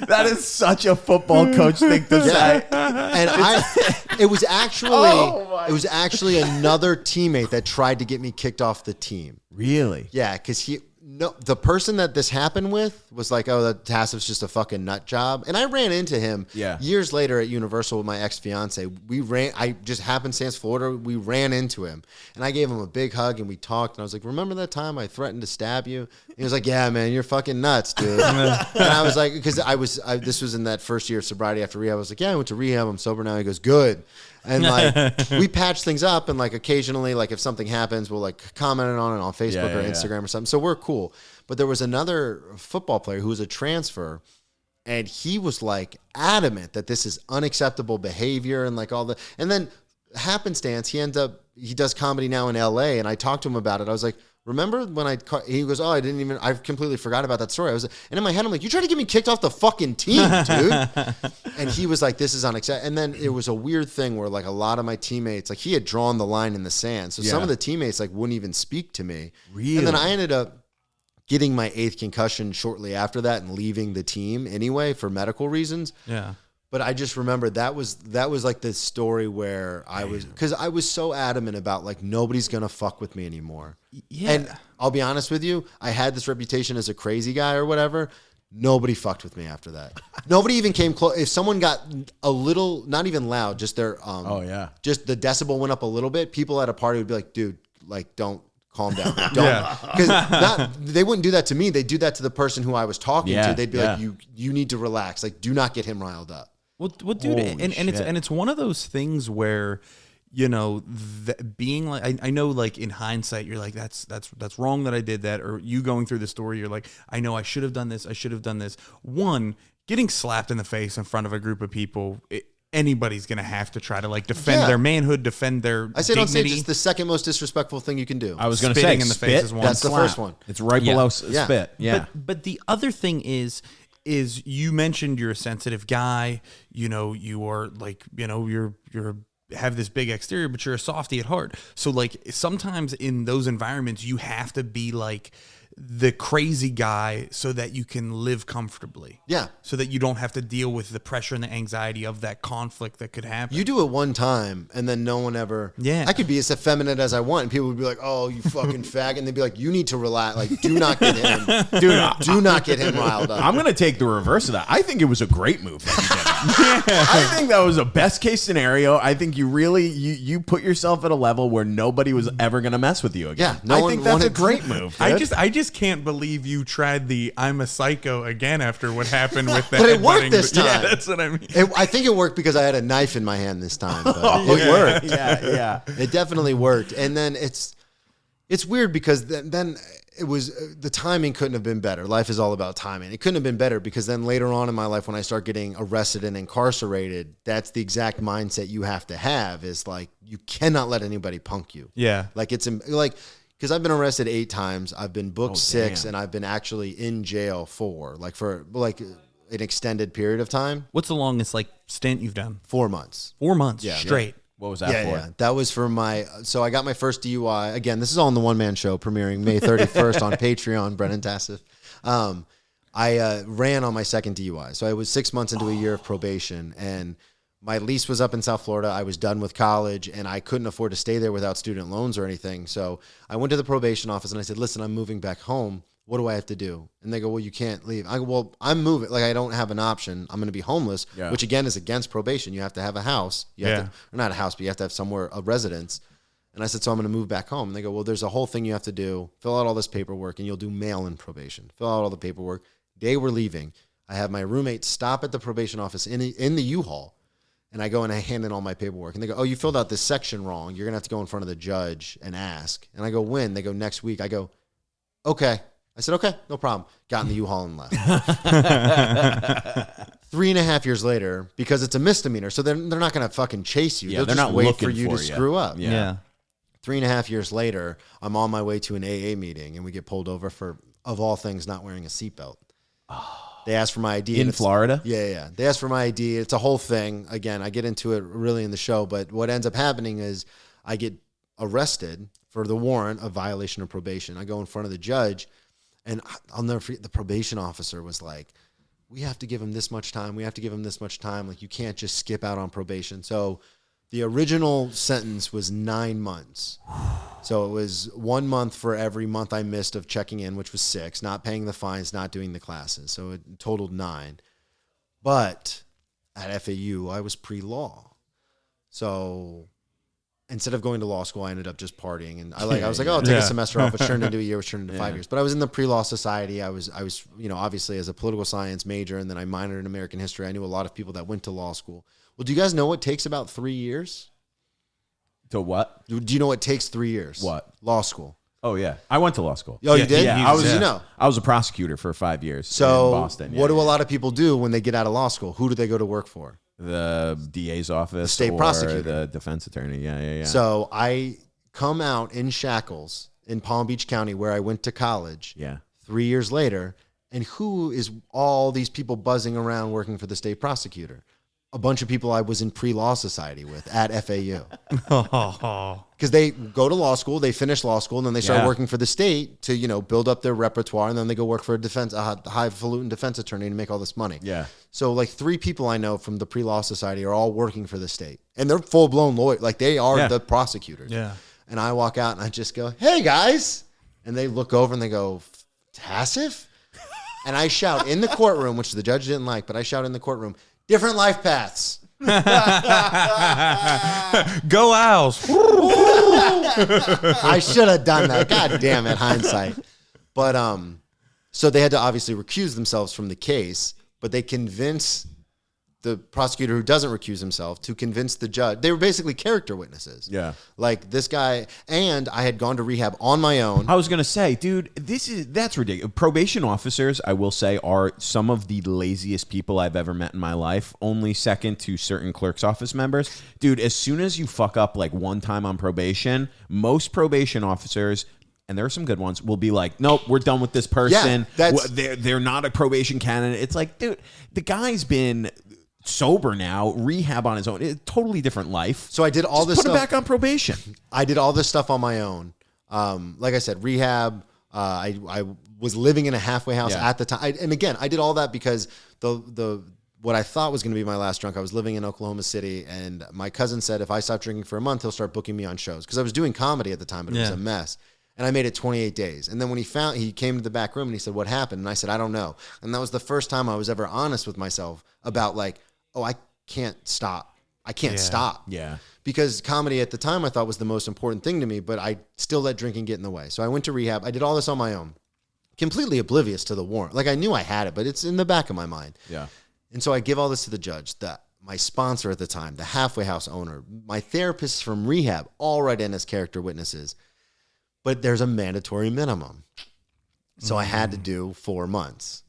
that is such a football coach thing to say. And it was actually another teammate that tried to get me kicked off the team. Really? Yeah, because the person that this happened with was like, oh, that Tasseff's just a fucking nut job. And I ran into him years later at Universal with my ex-fiance. I just happenstance Florida. We ran into him and I gave him a big hug and we talked. And I was like, remember that time I threatened to stab you? And he was like, yeah, man, you're fucking nuts, dude. And I was like, because this was in that first year of sobriety after rehab. I was like, yeah, I went to rehab. I'm sober now. He goes, good. And like we patch things up, and like occasionally, like if something happens, we'll like comment on it on Facebook or Instagram or something. So we're cool. But there was another football player who was a transfer, and he was like adamant that this is unacceptable behavior and like all and then happenstance, he does comedy now in LA, and I talked to him about it. I was like, remember when he goes, oh, I completely forgot about that story. And in my head, I'm like, you tried to get me kicked off the fucking team, dude. And he was like, this is unacceptable. And then it was a weird thing where like a lot of my teammates, like he had drawn the line in the sand. So some of the teammates like wouldn't even speak to me. Really? And then I ended up getting my 8th concussion shortly after that and leaving the team anyway for medical reasons. Yeah. But I just remember that was like the story where because I was so adamant about like nobody's gonna fuck with me anymore. Yeah. And I'll be honest with you, I had this reputation as a crazy guy or whatever. Nobody fucked with me after that. Nobody even came close. If someone got a little, not even loud, just their just the decibel went up a little bit, people at a party would be like, dude, like don't calm down. Like, don't. Because they wouldn't do that to me. They'd do that to the person who I was talking to. They'd be like, you need to relax. Like, do not get him riled up. Well, dude, and it's one of those things where, you know, being like, I know, like in hindsight, you're like, that's wrong that I did that, or you going through the story, you're like, I know I should have done this. I should have done this. One, getting slapped in the face in front of a group of people. Anybody's gonna have to try to like defend their manhood, defend their dignity. On stage, it's the second most disrespectful thing you can do. I was gonna say, in the face is one. That's the first one. It's right below spit. Yeah. But the other thing is you mentioned you're a sensitive guy. You know, you are like, you know, you're have this big exterior, but you're a softie at heart. So like sometimes in those environments, you have to be like the crazy guy so that you can live comfortably. Yeah. So that you don't have to deal with the pressure and the anxiety of that conflict that could happen. You do it one time and then no one ever. Yeah. I could be as effeminate as I want and people would be like, oh, you fucking fag. And they'd be like, you need to relax. Like, do not get him. Do not get him riled up. I'm going to take the reverse of that. I think it was a great move that you did. I think that was a best case scenario. I think you really, you put yourself at a level where nobody was ever going to mess with you again. Yeah. I think that's a great move. Dude. I just can't believe you tried the I'm a psycho again after what happened with that. But it worked this time. Yeah, that's what I mean. I think it worked because I had a knife in my hand this time. But it worked. Yeah. It definitely worked. And then it's weird because then it was the timing couldn't have been better. Life is all about timing. It couldn't have been better because then later on in my life when I start getting arrested and incarcerated, that's the exact mindset you have to have is like you cannot let anybody punk you. Yeah. Like it's like because I've been arrested 8 times, I've been booked 6, and I've been actually in jail for an extended period of time. What's the longest like stint you've done? 4 months. 4 months straight. Yeah. What was that for? Yeah. That was for so I got my first DUI. Again, this is all in the one-man show premiering May 31st on Patreon, Brennan Tasseff. I ran on my second DUI. So I was 6 months into a year of probation, and my lease was up in South Florida. I was done with college, and I couldn't afford to stay there without student loans or anything. So I went to the probation office, and I said, listen, I'm moving back home. What do I have to do? And they go, well, you can't leave. I go, well, I'm moving. Like, I don't have an option. I'm going to be homeless, which, again, is against probation. You have to have a house. You have to, or not a house, but you have to have somewhere, a residence. And I said, so I'm going to move back home. And they go, well, there's a whole thing you have to do. Fill out all this paperwork, and you'll do mail-in probation. Fill out all the paperwork. They were leaving. I have my roommate stop at the probation office in the U-Haul. And I go and I hand in all my paperwork. And they go, oh, you filled out this section wrong. You're going to have to go in front of the judge and ask. And I go, when? They go, next week. I go, okay. I said, okay, no problem. Got in the U-Haul and left. 3.5 years later, because it's a misdemeanor, so they're not going to fucking chase you. Yeah, They'll they're just not wait looking for you to screw up. Yeah. 3.5 years later, I'm on my way to an AA meeting, and we get pulled over for, of all things, not wearing a seatbelt. They asked for my ID. In Florida? Yeah. They asked for my ID. It's a whole thing. Again, I get into it really in the show, but what ends up happening is I get arrested for the warrant of violation of probation. I go in front of the judge, and I'll never forget, the probation officer was like, we have to give him this much time. We have to give him this much time. Like, you can't just skip out on probation. So the original sentence was 9 months. So it was 1 month for every month I missed of checking in, which was 6, not paying the fines, not doing the classes. So it totaled 9. But at FAU, I was pre-law. So instead of going to law school, I ended up just partying. And I was like, oh, I'll take a semester off, which turned into a year, which turned into 5 years. But I was in the pre-law society. I was, obviously as a political science major, and then I minored in American history. I knew a lot of people that went to law school. Well, do you guys know it takes about 3 years? To what? Do you know it takes 3 years? What? Law school. Oh, yeah. I went to law school. Oh, you did? Yeah. I was a prosecutor for 5 years in Boston. What do a lot of people do when they get out of law school? Who do they go to work for? The DA's office. The state prosecutor. The defense attorney. Yeah. So I come out in shackles in Palm Beach County, where I went to college. Yeah. 3 years later, and who is all these people buzzing around working for the state prosecutor? A bunch of people I was in pre-law society with at FAU. Because they go to law school, they finish law school, and then they start working for the state to, you know, build up their repertoire, and then they go work for a highfalutin defense attorney to make all this money. Yeah. So like 3 people I know from the pre-law society are all working for the state, and they're full-blown lawyers. Like they are the prosecutors. Yeah. And I walk out and I just go, "Hey guys," and they look over and they go, "Tasseff?" And I shout in the courtroom, which the judge didn't like, but I shout in the courtroom, "Different life paths." Go Owls. I should have done that. God damn it, hindsight. But so they had to obviously recuse themselves from the case, but they convinced the prosecutor who doesn't recuse himself to convince the judge. They were basically character witnesses. Yeah. Like this guy, and I had gone to rehab on my own. I was going to say, dude, that's ridiculous. Probation officers, I will say, are some of the laziest people I've ever met in my life. Only second to certain clerk's office members. Dude, as soon as you fuck up like one time on probation, most probation officers, and there are some good ones, will be like, "Nope, we're done with this person. They're not a probation candidate." It's like, dude, the guy's been sober now, rehab on his own. It's a totally different life. So I did all this stuff. Put him back on probation. I did all this stuff on my own. Like I said, rehab. I was living in a halfway house at the time. And again, I did all that because the what I thought was going to be my last drunk. I was living in Oklahoma City, and my cousin said if I stop drinking for a month, he'll start booking me on shows, because I was doing comedy at the time, but it was a mess. And I made it 28 days. And then when he came to the back room and he said, "What happened?" And I said, "I don't know." And that was the first time I was ever honest with myself about like, oh, I can't stop. I can't stop. Yeah. Because comedy at the time I thought was the most important thing to me, but I still let drinking get in the way. So I went to rehab. I did all this on my own, completely oblivious to the warrant. Like I knew I had it, but it's in the back of my mind. Yeah. And so I give all this to the judge, my sponsor at the time, the halfway house owner, my therapists from rehab, all write in as character witnesses. But there's a mandatory minimum. So I had to do 4 months.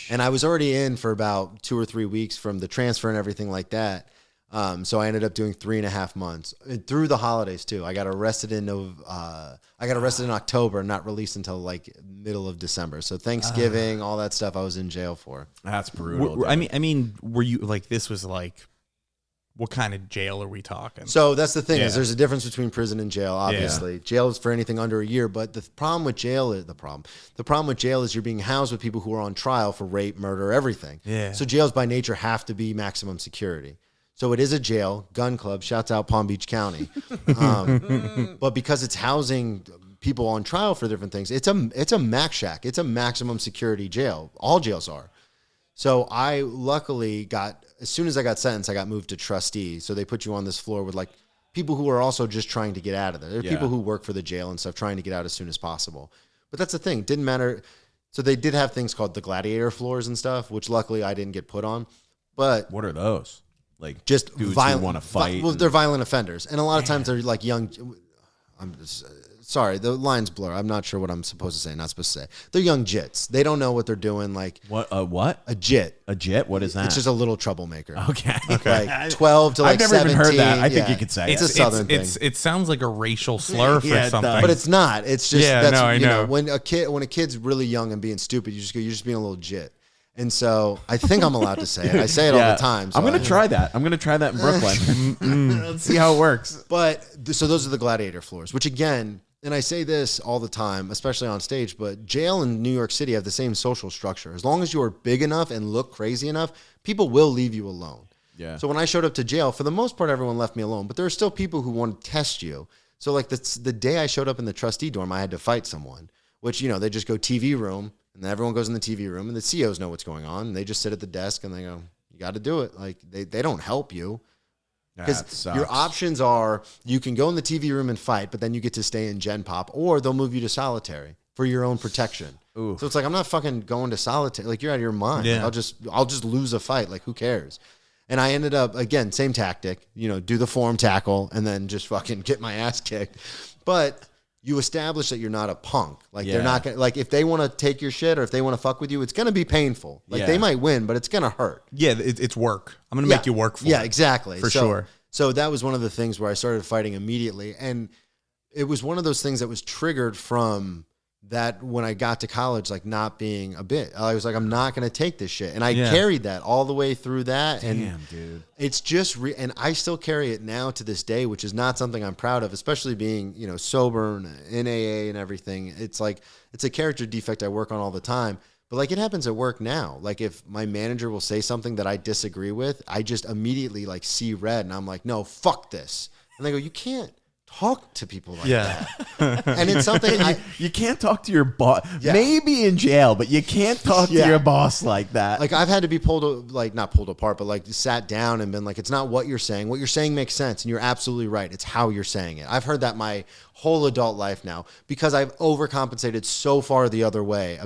And I was already in for about 2 or 3 weeks from the transfer and everything like that. So I ended up doing 3.5 months through the holidays too. I got arrested in October and not released until like middle of December. So Thanksgiving, all that stuff I was in jail for. That's brutal. I mean, were you like, this was like, what kind of jail are we talking? So that's the thing is there's a difference between prison and jail, obviously. Jail is for anything under a year, but the problem with jail is you're being housed with people who are on trial for rape, murder, everything. Yeah. So jails by nature have to be maximum security. So it is a jail, gun club, shouts out Palm Beach County. But because it's housing people on trial for different things, it's a max shack. It's a maximum security jail. All jails are. So I luckily as soon as I got sentenced, I got moved to trustee. So they put you on this floor with like people who are also just trying to get out of there. There are people who work for the jail and stuff trying to get out as soon as possible. But that's the thing. It didn't matter. So they did have things called the gladiator floors and stuff, which luckily I didn't get put on. But what are those? Like just dudes violent, who want to fight? Well, they're violent offenders. And a lot of times they're like young. Sorry, the lines blur. I'm not sure what I'm supposed to say, not supposed to say. They're young jits. They don't know what they're doing. Like what? A jit? A jit? What is that? It's just a little troublemaker. Okay. Like 12 to like 17. I've never even heard that. I think you could say it's a southern thing. It sounds like a racial slur for something. But it's not. It's just I know. When a kid's really young and being stupid, you're just being a little jit. And so I think I'm allowed to say it. I say it all the time. So I'm going to try that. I'm going to try that in Brooklyn. Let's see how it works. But so those are the gladiator floors, which again, and I say this all the time, especially on stage, but jail in New York City have the same social structure. As long as you are big enough and look crazy enough, people will leave you alone. Yeah. So when I showed up to jail, for the most part, everyone left me alone. But there are still people who want to test you. So like the day I showed up in the trustee dorm, I had to fight someone, which, they just go TV room, and then everyone goes in the TV room, and the COs know what's going on. And they just sit at the desk, and they go, "You got to do it." Like they don't help you. Because your options are you can go in the TV room and fight, but then you get to stay in Gen Pop, or they'll move you to solitary for your own protection. Ooh. So it's like, I'm not fucking going to solitary. Like, you're out of your mind. Yeah. Like, I'll just lose a fight. Like, who cares? And I ended up, again, same tactic, do the form tackle and then just fucking get my ass kicked. But you establish that you're not a punk. Like, they're not going to, like, if they want to take your shit or if they want to fuck with you, it's going to be painful. Like, they might win, but it's going to hurt. Yeah, it's work. I'm going to make you work for it. Yeah, exactly. For sure. So that was one of the things where I started fighting immediately. And it was one of those things that was triggered from that when I got to college, like not being a bit. I was like, I'm not going to take this shit. And I carried that all the way through that. Damn, dude. It's just, and I still carry it now to this day, which is not something I'm proud of, especially being, sober and in AA and everything. It's like, it's a character defect I work on all the time. But like it happens at work now. Like if my manager will say something that I disagree with, I just immediately like see red and I'm like, no, fuck this. And they go, you can't talk to people like that. And it's something you can't talk to your boss. Yeah. Maybe in jail, but you can't talk to your boss like that. Like I've had to be not pulled apart, but like sat down and been like, it's not what you're saying. What you're saying makes sense. And you're absolutely right. It's how you're saying it. I've heard that my whole adult life now because I've overcompensated so far the other way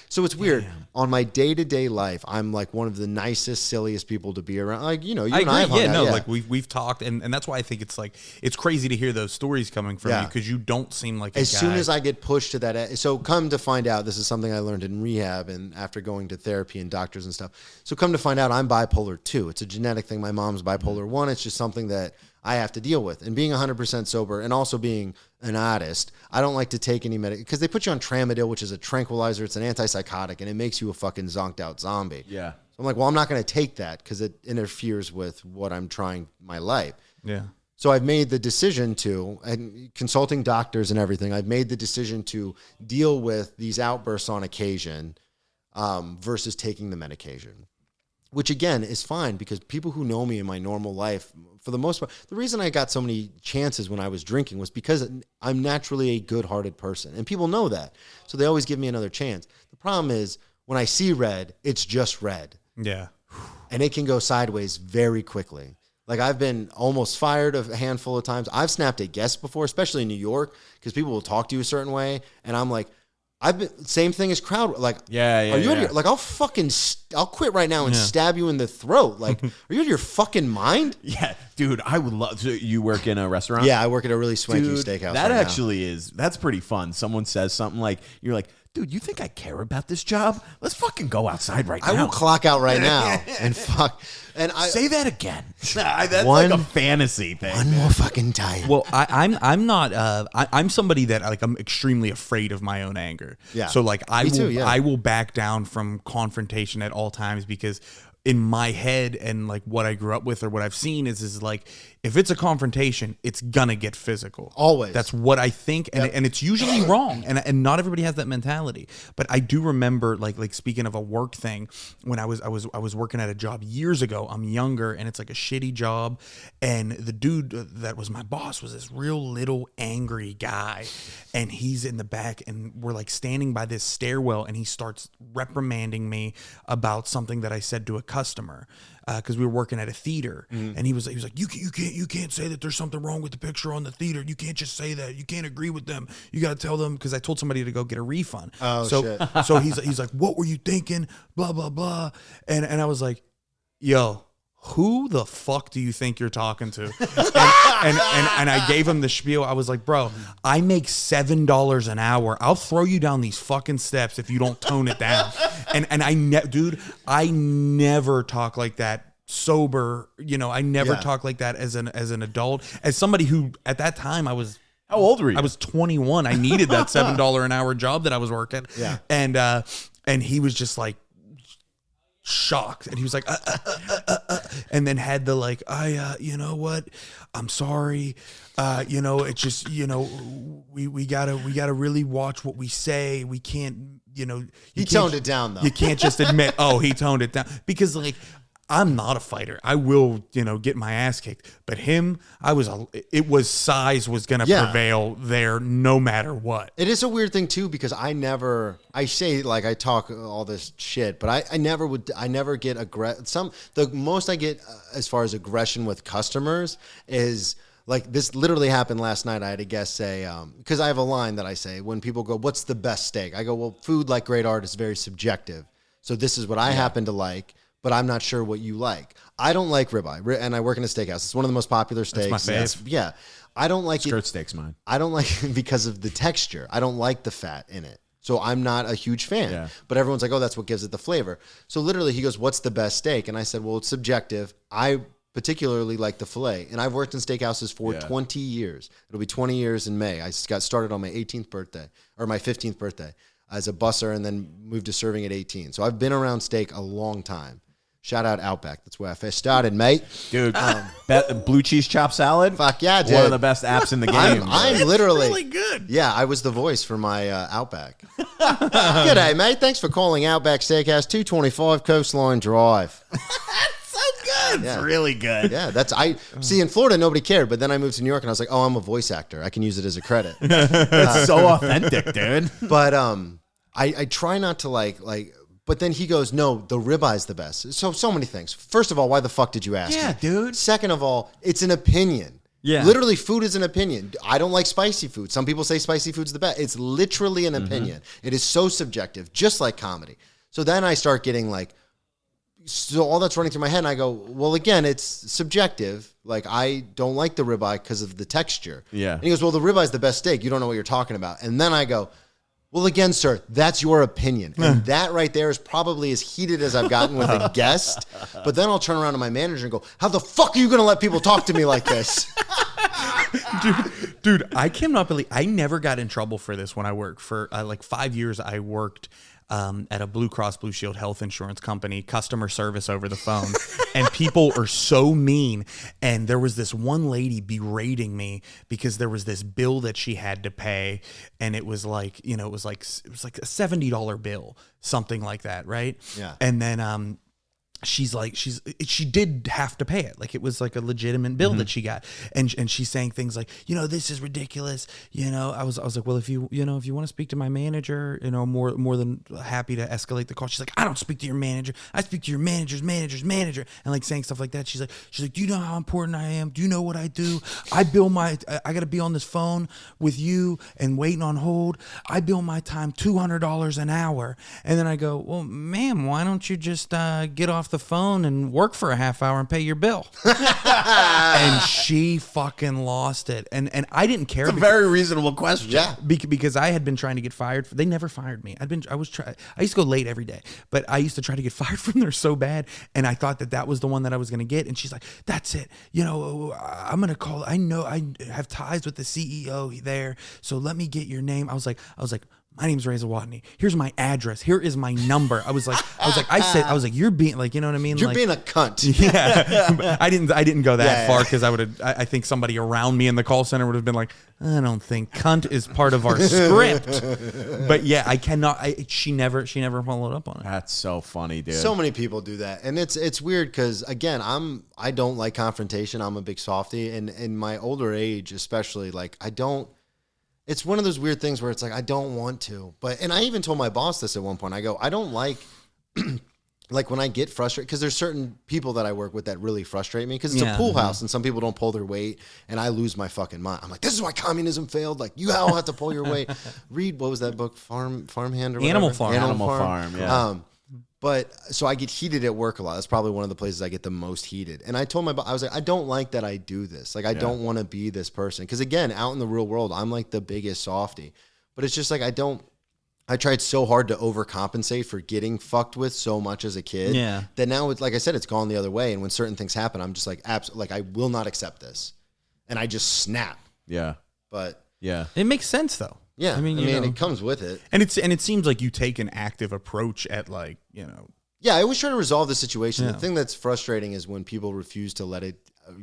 so it's weird. On my day-to-day life, I'm like one of the nicest, silliest people to be around. Like, you and I have hung out. Like we've talked and that's why I think it's like, it's crazy to hear those stories coming from you because you don't seem like as soon as I get pushed to that. So come to find out, this is something I learned in rehab and after going to therapy and doctors and stuff. So come to find out I'm bipolar 2. It's a genetic thing. My mom's bipolar 1. It's just something that I have to deal with. And being 100% sober and also being an artist, I don't like to take any medication because they put you on Tramadol, which is a tranquilizer. It's an antipsychotic and it makes you a fucking zonked out zombie. Yeah. So I'm like, well, I'm not going to take that because it interferes with what I'm trying my life. Yeah. So I've made the decision and consulting doctors and everything, I've made the decision to deal with these outbursts on occasion versus taking the medication. Which again is fine because people who know me in my normal life, for the most part, the reason I got so many chances when I was drinking was because I'm naturally a good-hearted person, and people know that, so they always give me another chance. The problem is when I see red, it's just red. Yeah, and it can go sideways very quickly. Like I've been almost fired a handful of times. I've snapped at guests before, especially in New York, because people will talk to you a certain way, and I'm like, same thing as crowd. Like, are you out of your, like, I'll quit right now and stab you in the throat. Like, are you out of your fucking mind? Yeah, dude, I would love to. You work in a restaurant? Yeah, I work at a really swanky steakhouse. That actually that's pretty fun. Someone says something like, you're like, dude, you think I care about this job? Let's fucking go outside right now. I will clock out right now and fuck. And say that again. That's like a fantasy thing. One more fucking time. Well, I'm not. I'm somebody that like I'm extremely afraid of my own anger. Yeah. So like I will back down from confrontation at all times because in my head and like what I grew up with or what I've seen is like if it's a confrontation, it's gonna get physical. Always. That's what I think, and it's usually wrong, and not everybody has that mentality. But I do remember like speaking of a work thing, when I was working at a job years ago. I'm younger, and it's like a shitty job, and the dude that was my boss was this real little angry guy, and he's in the back, and we're like standing by this stairwell, and he starts reprimanding me about something that I said to a customer. Because we were working at a theater, and he was like, you can't say that there's something wrong with the picture on the theater. You can't just say that. You can't agree with them. You got to tell them, because I told somebody to go get a refund. Oh, shit. So he's like, what were you thinking? Blah blah blah. And I was like, yo, who the fuck do you think you're talking to? And I gave him the spiel. I was like, bro, I make $7 an hour. I'll throw you down these fucking steps if you don't tone it down. And I never talk like that sober. I never talk like that as an adult. As somebody who at that time I was. How old were you? I was 21. I needed that $7 an hour job that I was working. Yeah. And he was just like shocked, and he was like and then had the like, you know what, I'm sorry, it's just, we gotta really watch what we say. We can't, he toned it down though. You can't just admit, he toned it down, because like I'm not a fighter. I will, get my ass kicked. But him, size was going to prevail there no matter what. It is a weird thing too, because I say like I talk all this shit, but I never get aggressive. The most I get as far as aggression with customers is like this literally happened last night. I had a guest say, because I have a line that I say when people go, what's the best steak? I go, well, food, like great art, is very subjective. So this is what I happen to like, but I'm not sure what you like. I don't like ribeye, and I work in a steakhouse. It's one of the most popular steaks. That's my fave. Yeah. I don't like Skirt steak's mine. I don't like it because of the texture. I don't like the fat in it. So I'm not a huge fan. Yeah. But everyone's like, oh, that's what gives it the flavor. So literally he goes, what's the best steak? And I said, well, it's subjective. I particularly like the filet. And I've worked in steakhouses for 20 years. It'll be 20 years in May. I got started on my 18th birthday, or my 15th birthday, as a busser, and then moved to serving at 18. So I've been around steak a long time. Shout out Outback. That's where I first started, mate. Dude, blue cheese chop salad? Fuck yeah, dude. One of the best apps in the game. I'm literally really good. Yeah, I was the voice for my Outback. G'day, mate. Thanks for calling Outback Steakhouse, 225 Coastline Drive. So good. Yeah. It's really good. Yeah, see, in Florida, nobody cared, but then I moved to New York, and I was like, oh, I'm a voice actor. I can use it as a credit. It's so authentic, dude. But I try not to like. But then he goes, no, the ribeye's the best. So many things. First of all, why the fuck did you ask me? Dude. Second of all, it's an opinion. Yeah. Literally, food is an opinion. I don't like spicy food. Some people say spicy food's the best. It's literally an opinion. It is so subjective, just like comedy. So then I start getting like, so all that's running through my head, and I go, well, again, it's subjective. Like, I don't like the ribeye because of the texture. Yeah. And he goes, well, the ribeye's the best steak. You don't know what you're talking about. And then I go, well, again, sir, that's your opinion. And that right there is probably as heated as I've gotten with a guest. But then I'll turn around to my manager and go, how the fuck are you going to let people talk to me like this? Dude, I cannot believe I never got in trouble for this when I worked for like 5 years. I worked at a Blue Cross Blue Shield health insurance company, customer service over the phone, and people are so mean. And there was this one lady berating me because there was this bill that she had to pay, and it was like, it was like a $70 bill, something like that, right? Yeah. And then she did have to pay it. Like, it was like a legitimate bill that she got. And she's saying things like, this is ridiculous. I was like, well, if you want to speak to my manager, more than happy to escalate the call. She's like, I don't speak to your manager. I speak to your manager's manager's manager. And like saying stuff like that. She's like, do you know how important I am? Do you know what I do? I got to be on this phone with you and waiting on hold. I bill my time $200 an hour. And then I go, well, ma'am, why don't you just get off the phone and work for a half hour and pay your bill? And she fucking lost it. And I didn't care. It's a very reasonable question. Yeah. Because I had been trying to get fired. They never fired me. I used to go late every day, but I used to try to get fired from there so bad. And I thought that was the one that I was going to get. And she's like, that's it. I'm going to call. I know I have ties with the CEO there. So let me get your name. I was like, my name's Zawodni. Here's my address. Here is my number. I was like, you're being like, you know what I mean? You're like, being a cunt. Yeah. I didn't go that far because I think somebody around me in the call center would have been like, I don't think cunt is part of our script. But yeah, I cannot. She never followed up on it. That's so funny, dude. So many people do that, and it's weird because again, I don't like confrontation. I'm a big softie, and in my older age, especially, like I don't. It's one of those weird things where it's like I don't want to, and I even told my boss this at one point. I go, I don't like. Like when I get frustrated, because there's certain people that I work with that really frustrate me because it's a pool house and some people don't pull their weight and I lose my fucking mind. I'm like, this is why communism failed. Like you all have to pull your weight. Read, what was that book? Farmhand or whatever? Animal Farm. Animal Farm, yeah. But so I get heated at work a lot. That's probably one of the places I get the most heated. And I told my boss, I was like, I don't like that I do this. Like I don't want to be this person. Because again, out in the real world, I'm like the biggest softie. But it's just like I tried so hard to overcompensate for getting fucked with so much as a kid that now it's like I said, it's gone the other way. And when certain things happen, I'm just like, like I will not accept this, and I just snap. Yeah, but it makes sense though. Yeah, I mean, it comes with it, and it seems like you take an active approach at Yeah, I always try to resolve the situation. The thing that's frustrating is when people refuse to let it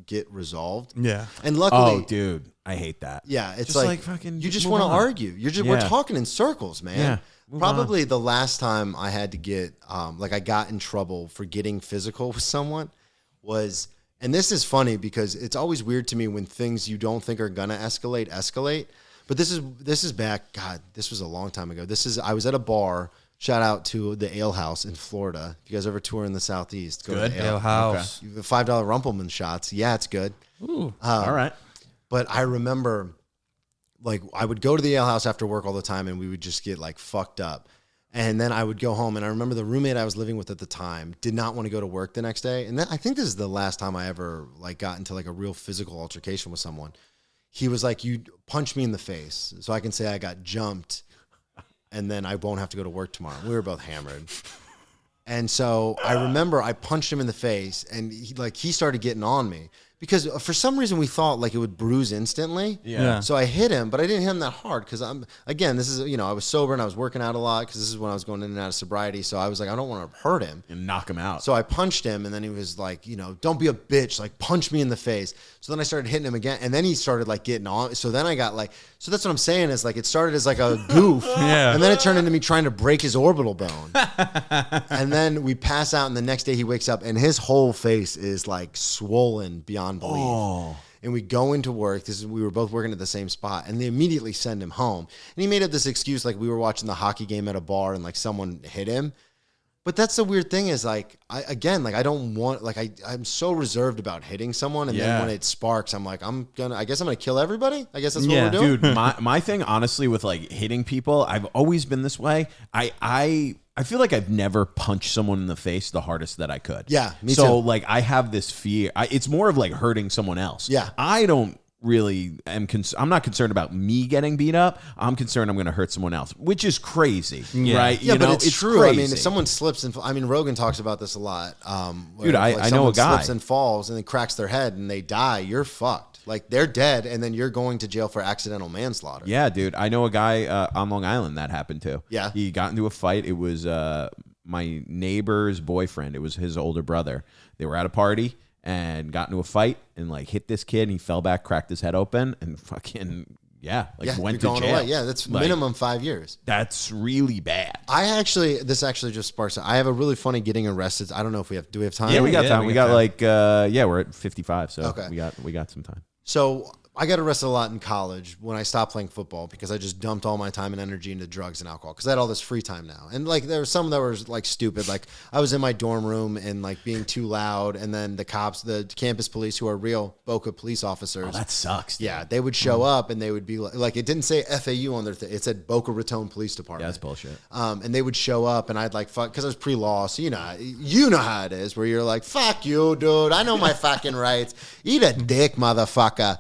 get resolved. Yeah, and luckily, oh, dude. I hate that. Yeah, it's just like fucking. You just want to argue. We're talking in circles, man. Yeah, probably the last time I had to get I got in trouble for getting physical with someone was, and this is funny because it's always weird to me when things you don't think are gonna escalate. But this is back. God, this was a long time ago. I was at a bar. Shout out to the Ale House in Florida. If you guys ever tour in the Southeast, go to the Ale House. Okay. $5 Rumpelman shots. Yeah, it's good. Ooh, all right. But I remember, like, I would go to the Ale House after work all the time, and we would just get, like, fucked up. And then I would go home, and I remember the roommate I was living with at the time did not want to go to work the next day. And I think this is the last time I ever, like, got into, like, a real physical altercation with someone. He was like, you punch me in the face so I can say I got jumped, and then I won't have to go to work tomorrow. We were both hammered. And so I remember I punched him in the face, and he started getting on me. Because for some reason we thought like it would bruise instantly. Yeah. So I hit him, but I didn't hit him that hard because this is, I was sober and I was working out a lot because this is when I was going in and out of sobriety. So I was like, I don't want to hurt him. And knock him out. So I punched him, and then he was like, don't be a bitch, like punch me in the face. So then I started hitting him again, and then he started like getting on. So then I got so that's what I'm saying is like it started as like a goof. Yeah. And then it turned into me trying to break his orbital bone. And then we pass out, and the next day he wakes up, and his whole face is like swollen beyond belief. Oh. And we go into work. We were both working at the same spot, and they immediately send him home. And he made up this excuse like we were watching the hockey game at a bar and like someone hit him. But that's the weird thing is like I don't want I'm so reserved about hitting someone, and then when it sparks, I'm like I guess I'm gonna kill everybody. I guess that's what we're doing. Dude, my thing honestly with like hitting people, I've always been this way. I feel like I've never punched someone in the face the hardest that I could. Yeah, me so, too. like, I have this fear. It's more of like hurting someone else. Yeah. I don't really I'm not concerned about me getting beat up. I'm concerned I'm going to hurt someone else, which is crazy, right? Yeah, but it's true. Crazy. I mean, if someone slips and Rogan talks about this a lot. Dude, I know a guy slips and falls and then cracks their head and they die. You're fucked. Like they're dead, and then you're going to jail for accidental manslaughter. Yeah, dude. I know a guy on Long Island that happened to. Yeah. He got into a fight. It was my neighbor's boyfriend. It was his older brother. They were at a party and got into a fight and like hit this kid. And he fell back, cracked his head open, and fucking went to jail. Away. Yeah, that's minimum 5 years. That's really bad. This actually just sparks. I have a really funny getting arrested. I don't know if do we have time? Yeah, we got time. We got time. we're at 55, so okay. we got some time. So I got arrested a lot in college when I stopped playing football because I just dumped all my time and energy into drugs and alcohol because I had all this free time now. And like there were some that were like stupid. Like I was in my dorm room and like being too loud, and then the cops, the campus police who are real Boca police officers. Oh, that sucks. Dude. Yeah, they would show up and they would be like it didn't say FAU on their thing. It said Boca Raton Police Department. Yeah, that's bullshit. And they would show up and I'd like fuck because I was pre-law, so you know how it is where you're like fuck you, dude. I know my fucking rights. Eat a dick, motherfucker.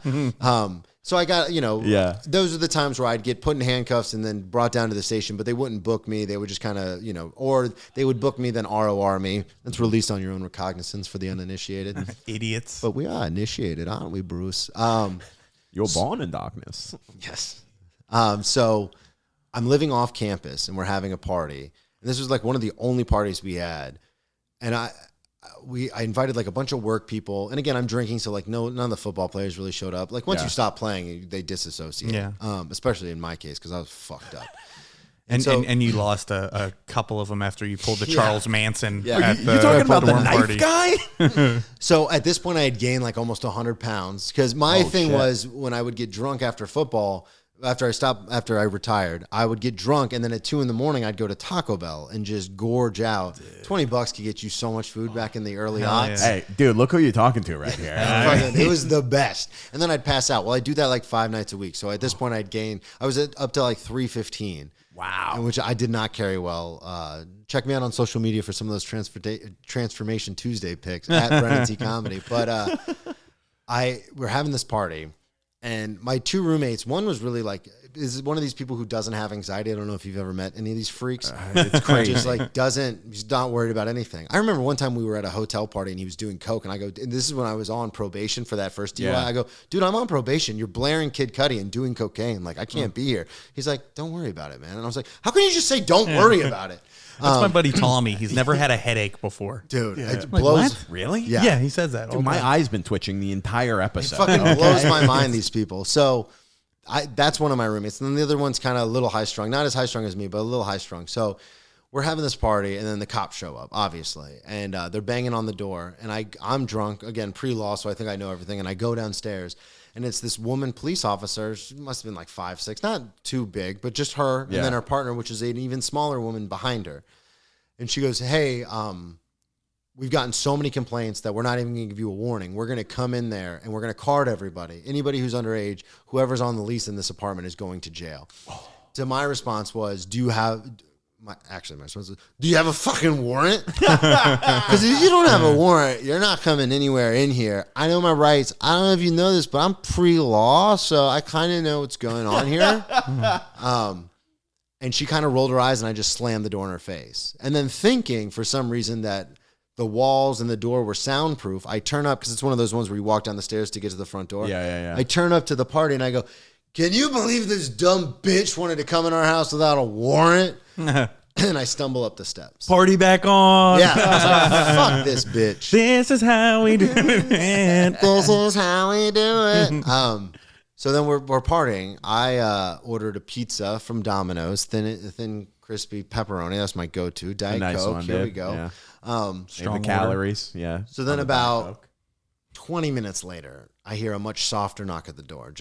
So I got, those are the times where I'd get put in handcuffs and then brought down to the station, but they wouldn't book me. They would just kind of, or they would book me, then ROR me. That's released on your own recognizance for the uninitiated. Idiots. But we are initiated, aren't we, Bruce? You're born in darkness. Yes. So I'm living off campus and we're having a party. And this was like one of the only parties we had. And I invited like a bunch of work people, and again I'm drinking, so like none of the football players really showed up. Like once you stop playing, they dissiociate. Yeah. Especially in my case because I was fucked up. And you lost a couple of them after you pulled the Charles Manson. Yeah. You're talking about the knife party. guy? So at this point I had gained like almost 100 pounds because my thing was when I would get drunk after football. After I retired, I would get drunk, and then at 2 a.m, I'd go to Taco Bell and just gorge out. Dude. $20 could get you so much food back in the early aughts. Hey, dude, look who you're talking to right here. It was the best. And then I'd pass out. Well, I do that like 5 nights a week. So at this point, I was up to like 315. Wow. Which I did not carry well. Check me out on social media for some of those Transformation Tuesday pics at Brennan T Comedy. But we're having this party. And my 2 roommates, one was really like, is one of these people who doesn't have anxiety. I don't know if you've ever met any of these freaks. It's crazy. Just like he's not worried about anything. I remember one time we were at a hotel party and he was doing coke. And I go, and this is when I was on probation for that first DUI. Yeah. I go, dude, I'm on probation. You're blaring Kid Cudi and doing cocaine. Like, I can't be here. He's like, don't worry about it, man. And I was like, how can you just say don't worry about it? That's my buddy Tommy. He's never had a headache before. Dude, it like, blows. what? Really? Yeah, he says that. Dude, my eye's been twitching the entire episode. It fucking blows my mind, these people. So that's one of my roommates. And then the other one's kind of a little high strung. Not as high strung as me, but a little high strung. So we're having this party, and then the cops show up, obviously. And they're banging on the door. And I'm drunk, again, pre-law, so I think I know everything. And I go downstairs. And it's this woman police officer. She must have been like 5'6", not too big, but just her. And then her partner, which is an even smaller woman behind her. And she goes, hey, we've gotten so many complaints that we're not even going to give you a warning. We're going to come in there and we're going to card everybody. Anybody who's underage, whoever's on the lease in this apartment is going to jail. So my response was, do you have a fucking warrant? Because if you don't have a warrant, you're not coming anywhere in here. I know my rights. I don't know if you know this, but I'm pre-law, so I kind of know what's going on here. And she kind of rolled her eyes, and I just slammed the door in her face. And then thinking for some reason that the walls and the door were soundproof, I turn up, because it's one of those ones where you walk down the stairs to get to the front door. Yeah. I turn up to the party, and I go, can you believe this dumb bitch wanted to come in our house without a warrant? And I stumble up the steps. Party back on. Yeah. I was like, fuck this bitch. This is how we do it. This is how we do it. So then we're partying. I ordered a pizza from Domino's, thin crispy pepperoni. That's my go-to. Diet Coke. Here we go. Yeah. Strong calories. Yeah. So then about 20 minutes later, I hear a much softer knock at the door.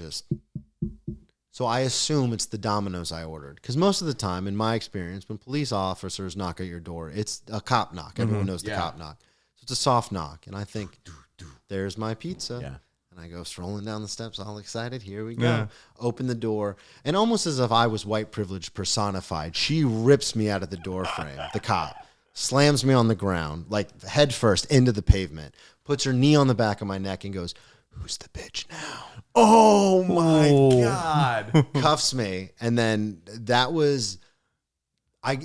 So I assume it's the Domino's I ordered. Because most of the time, in my experience, when police officers knock at your door, it's a cop knock. Everyone knows the cop knock. So it's a soft knock. And I think, there's my pizza. Yeah. And I go strolling down the steps, all excited. Here we go. Yeah. Open the door. And almost as if I was white privilege personified, she rips me out of the door frame, the cop. Slams me on the ground, like head first into the pavement. Puts her knee on the back of my neck and goes, who's the bitch now? Oh my God. Cuffs me. And then that was,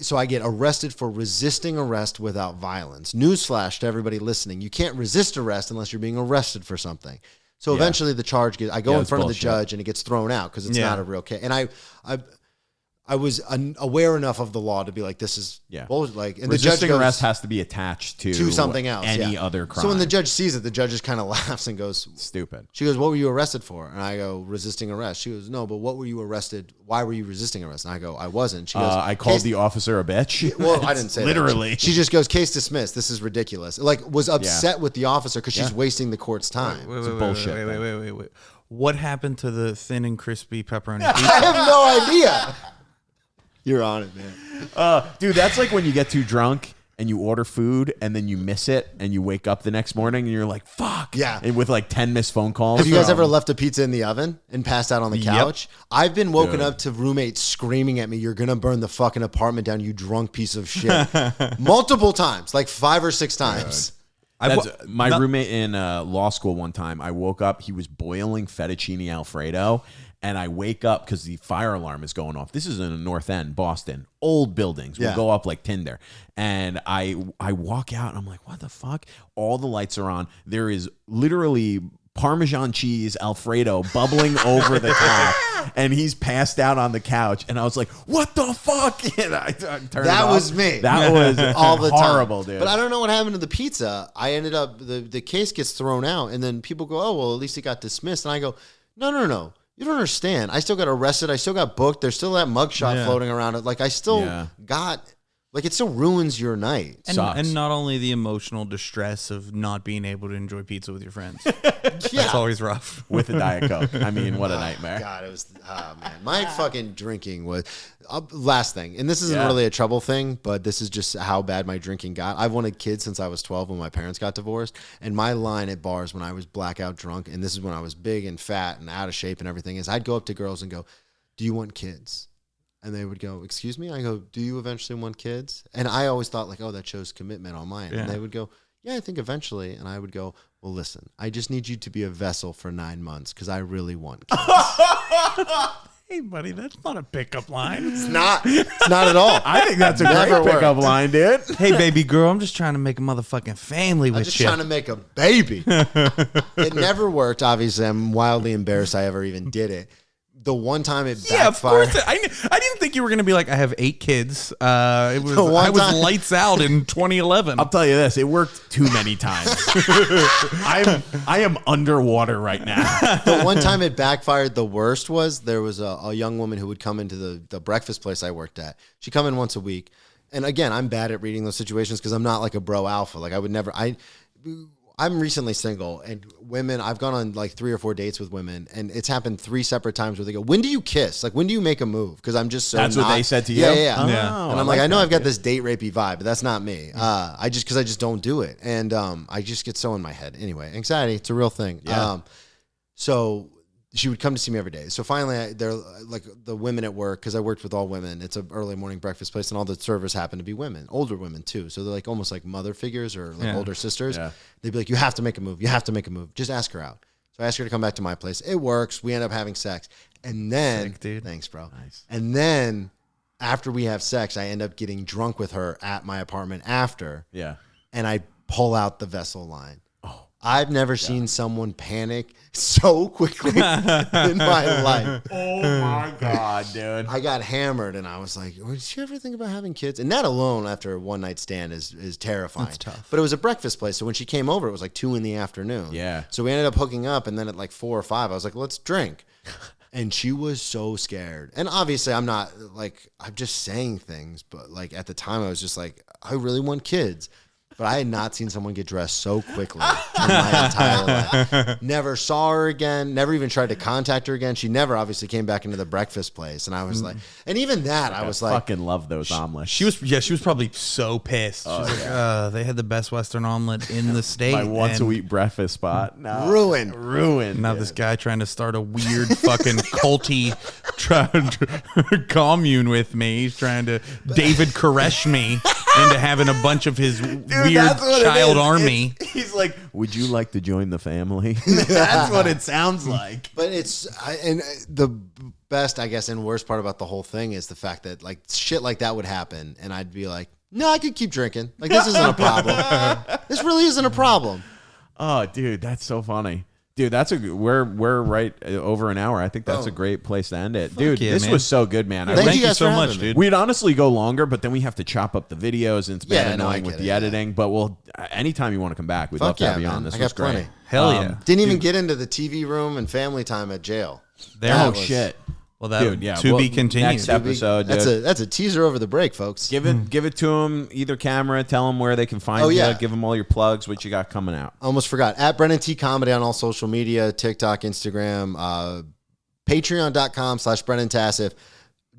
so I get arrested for resisting arrest without violence. Newsflash to everybody listening. You can't resist arrest unless you're being arrested for something. So eventually the charge I go in front of the judge and it gets thrown out because it's not a real case. And I was aware enough of the law to be like, this is bullshit. Like, and resisting the judge goes, arrest has to be attached to something else, any other crime. So when the judge sees it, the judge just kind of laughs and goes, stupid. She goes, what were you arrested for? And I go, resisting arrest. She goes, no, but what were you arrested? Why were you resisting arrest? And I go, I wasn't. She goes, I called the officer a bitch. Well, I didn't say literally. That. She just goes, case dismissed. This is ridiculous. Like, was upset with the officer because she's wasting the court's time. Wait. What happened to the thin and crispy pepperoni pizza? I have no idea. You're on it, man. Dude, that's like when you get too drunk and you order food and then you miss it and you wake up the next morning and you're like, fuck. Yeah. And with like 10 missed phone calls. Have you guys ever left a pizza in the oven and passed out on the couch? Yep. I've been woken up to roommates screaming at me, you're going to burn the fucking apartment down, you drunk piece of shit. Multiple times, like 5 or 6 times. My roommate in law school one time, I woke up, he was boiling fettuccine Alfredo, and I wake up because the fire alarm is going off. This is in the North End, Boston. Old buildings will go up like tinder. And I walk out, and I'm like, what the fuck? All the lights are on. There is literally Parmesan cheese Alfredo bubbling over the top, and he's passed out on the couch. And I was like, what the fuck? And I turned it That off. was me. That was all the horrible, time. dude. But I don't know what happened to the pizza. I ended up, the case gets thrown out, and then people go, oh, well, at least it got dismissed. And I go, no. You don't understand. I still got arrested. I still got booked. There's still that mugshot floating around. Like, I still got... Like, it still ruins your night. And not only the emotional distress of not being able to enjoy pizza with your friends. That's always rough. With a Diet Coke. I mean, what a nightmare. God, it was... Oh, man. My fucking drinking was... last thing, and this isn't really a trouble thing, but this is just how bad my drinking got. I've wanted kids since I was 12 when my parents got divorced, and my line at bars when I was blackout drunk, and this is when I was big and fat and out of shape and everything, is I'd go up to girls and go, do you want kids? And they would go, excuse me? I go, do you eventually want kids? And I always thought like, oh, that shows commitment on mine. And they would go, yeah, I think eventually. And I would go, well, listen, I just need you to be a vessel for 9 months because I really want kids. Hey, buddy, that's not a pickup line. It's not at all. I think that's a great pickup line, dude. Hey, baby girl, I'm just trying to make a motherfucking family with you. I'm just trying to make a baby. It never worked. Obviously, I'm wildly embarrassed I ever even did it. The one time it backfired. Yeah, of course. I didn't think you were going to be like, I have 8 kids. I was lights out in 2011. I'll tell you this, it worked too many times. I am underwater right now. The one time it backfired the worst was there was a young woman who would come into the breakfast place I worked at. She'd come in once a week. And again, I'm bad at reading those situations because I'm not like a bro alpha. Like I would never... I'm recently single, and women, I've gone on like 3 or 4 dates with women, and it's happened 3 separate times where they go, when do you kiss? Like, when do you make a move? Because I'm just so That's what they said to you? Yeah. Oh, and I'm like, I know I've got this date rapey vibe, but that's not me. Because I just don't do it. And I just get so in my head. Anyway, anxiety, it's a real thing. Yeah. So she would come to see me every day. So finally, they're like the women at work, because I worked with all women. It's an early morning breakfast place, and all the servers happen to be women, older women too. So they're like almost like mother figures or like older sisters. Yeah. They'd be like, you have to make a move. You have to make a move. Just ask her out. So I asked her to come back to my place. It works. We end up having sex. And then, sick, dude. Thanks, bro. Nice. And then after we have sex, I end up getting drunk with her at my apartment after. Yeah. And I pull out the vessel line. Oh, I've never seen someone panic so quickly in my life. Oh my God, dude. I got hammered and I was like, did you ever think about having kids? And that alone after a one night stand is terrifying. That's tough. But it was a breakfast place. So when she came over, it was like 2 p.m. Yeah. So we ended up hooking up. And then at like 4 or 5, I was like, let's drink. And she was so scared. And obviously I'm not like, I'm just saying things. But like at the time I was just like, I really want kids. But I had not seen someone get dressed so quickly in my entire life. Never saw her again. Never even tried to contact her again. She never obviously came back into the breakfast place. And I was like, and even that, I was like, fucking love those omelets. She was probably so pissed. She was like, they had the best Western omelet in the state. My once a week breakfast spot. No. ruined. Now this guy trying to start a weird fucking culty commune with me. He's trying to David Koresh me into having a bunch of his weird child army. He's like, would you like to join the family? That's what it sounds like. But and the best, I guess, and worst part about the whole thing is the fact that like shit like that would happen. And I'd be like, no, I could keep drinking. Like, this isn't a problem. This really isn't a problem. Oh, dude, that's so funny. Dude, we're right over an hour. I think that's a great place to end it. Dude, yeah, this man. was so good, man. Thank you guys so for much, having me. dude. We'd honestly go longer, but then we have to chop up the videos, and it's been annoying with the editing. But anytime you want to come back, we'd love to have you on. This was great. Plenty. Hell yeah. Didn't even get into the TV room and family time at jail. Oh, shit. Well, that Dude, yeah. to be continued. Next episode, dude. That's a teaser over the break, folks. Give it to them, either camera. Tell them where they can find you. Give them all your plugs, what you got coming out. Almost forgot. At Brennan T Comedy on all social media, TikTok, Instagram, patreon.com/Brennan Tasseff.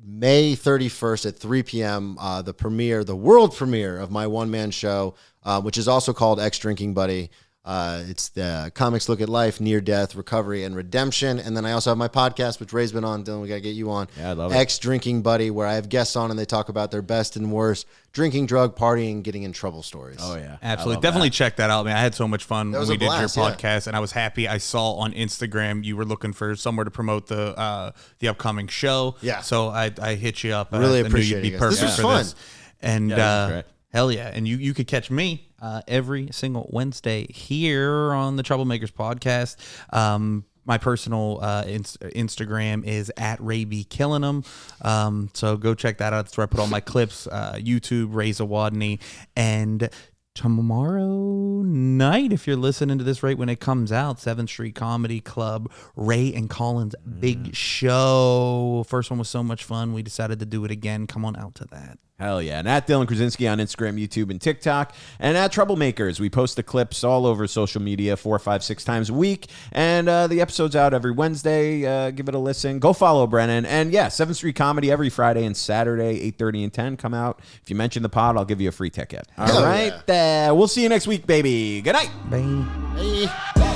May 31st at 3 p.m., the world premiere of my one-man show, which is also called Ex Drinking Buddy. It's the comics look at life, near death, recovery, and redemption. And then I also have my podcast, which Ray's been on. Dylan, we got to get you on. Yeah, I love it. Ex Drinking Buddy, where I have guests on and they talk about their best and worst drinking, drug, partying, getting in trouble stories. Oh, yeah. Absolutely. Definitely check that out, man. I had so much fun when was we a did blast, your podcast, and I was happy. I saw on Instagram you were looking for somewhere to promote the upcoming show. Yeah. So I hit you up. Really I knew appreciate you'd be it, guys. perfect This was for fun. this. And Yeah, this was great. hell yeah. And you could catch me every single Wednesday here on the Troublemakers podcast. My personal Instagram is at RayBKilling'em. So go check that out. That's where I put all my clips. YouTube, Ray Zawodni. And tomorrow night, if you're listening to this right when it comes out, 7th Street Comedy Club, Ray and Colin's big show. First one was so much fun. We decided to do it again. Come on out to that. Hell yeah. And at Dylan Krasinski on Instagram, YouTube, and TikTok. And at Troublemakers, we post the clips all over social media 4, 5, 6 times a week. And the episode's out every Wednesday. Give it a listen. Go follow Brennan. And yeah, 7th Street Comedy every Friday and Saturday, 8:30 and 10. Come out. If you mention the pod, I'll give you a free ticket. All right. We'll see you next week, baby. Good night. Bye. Hey.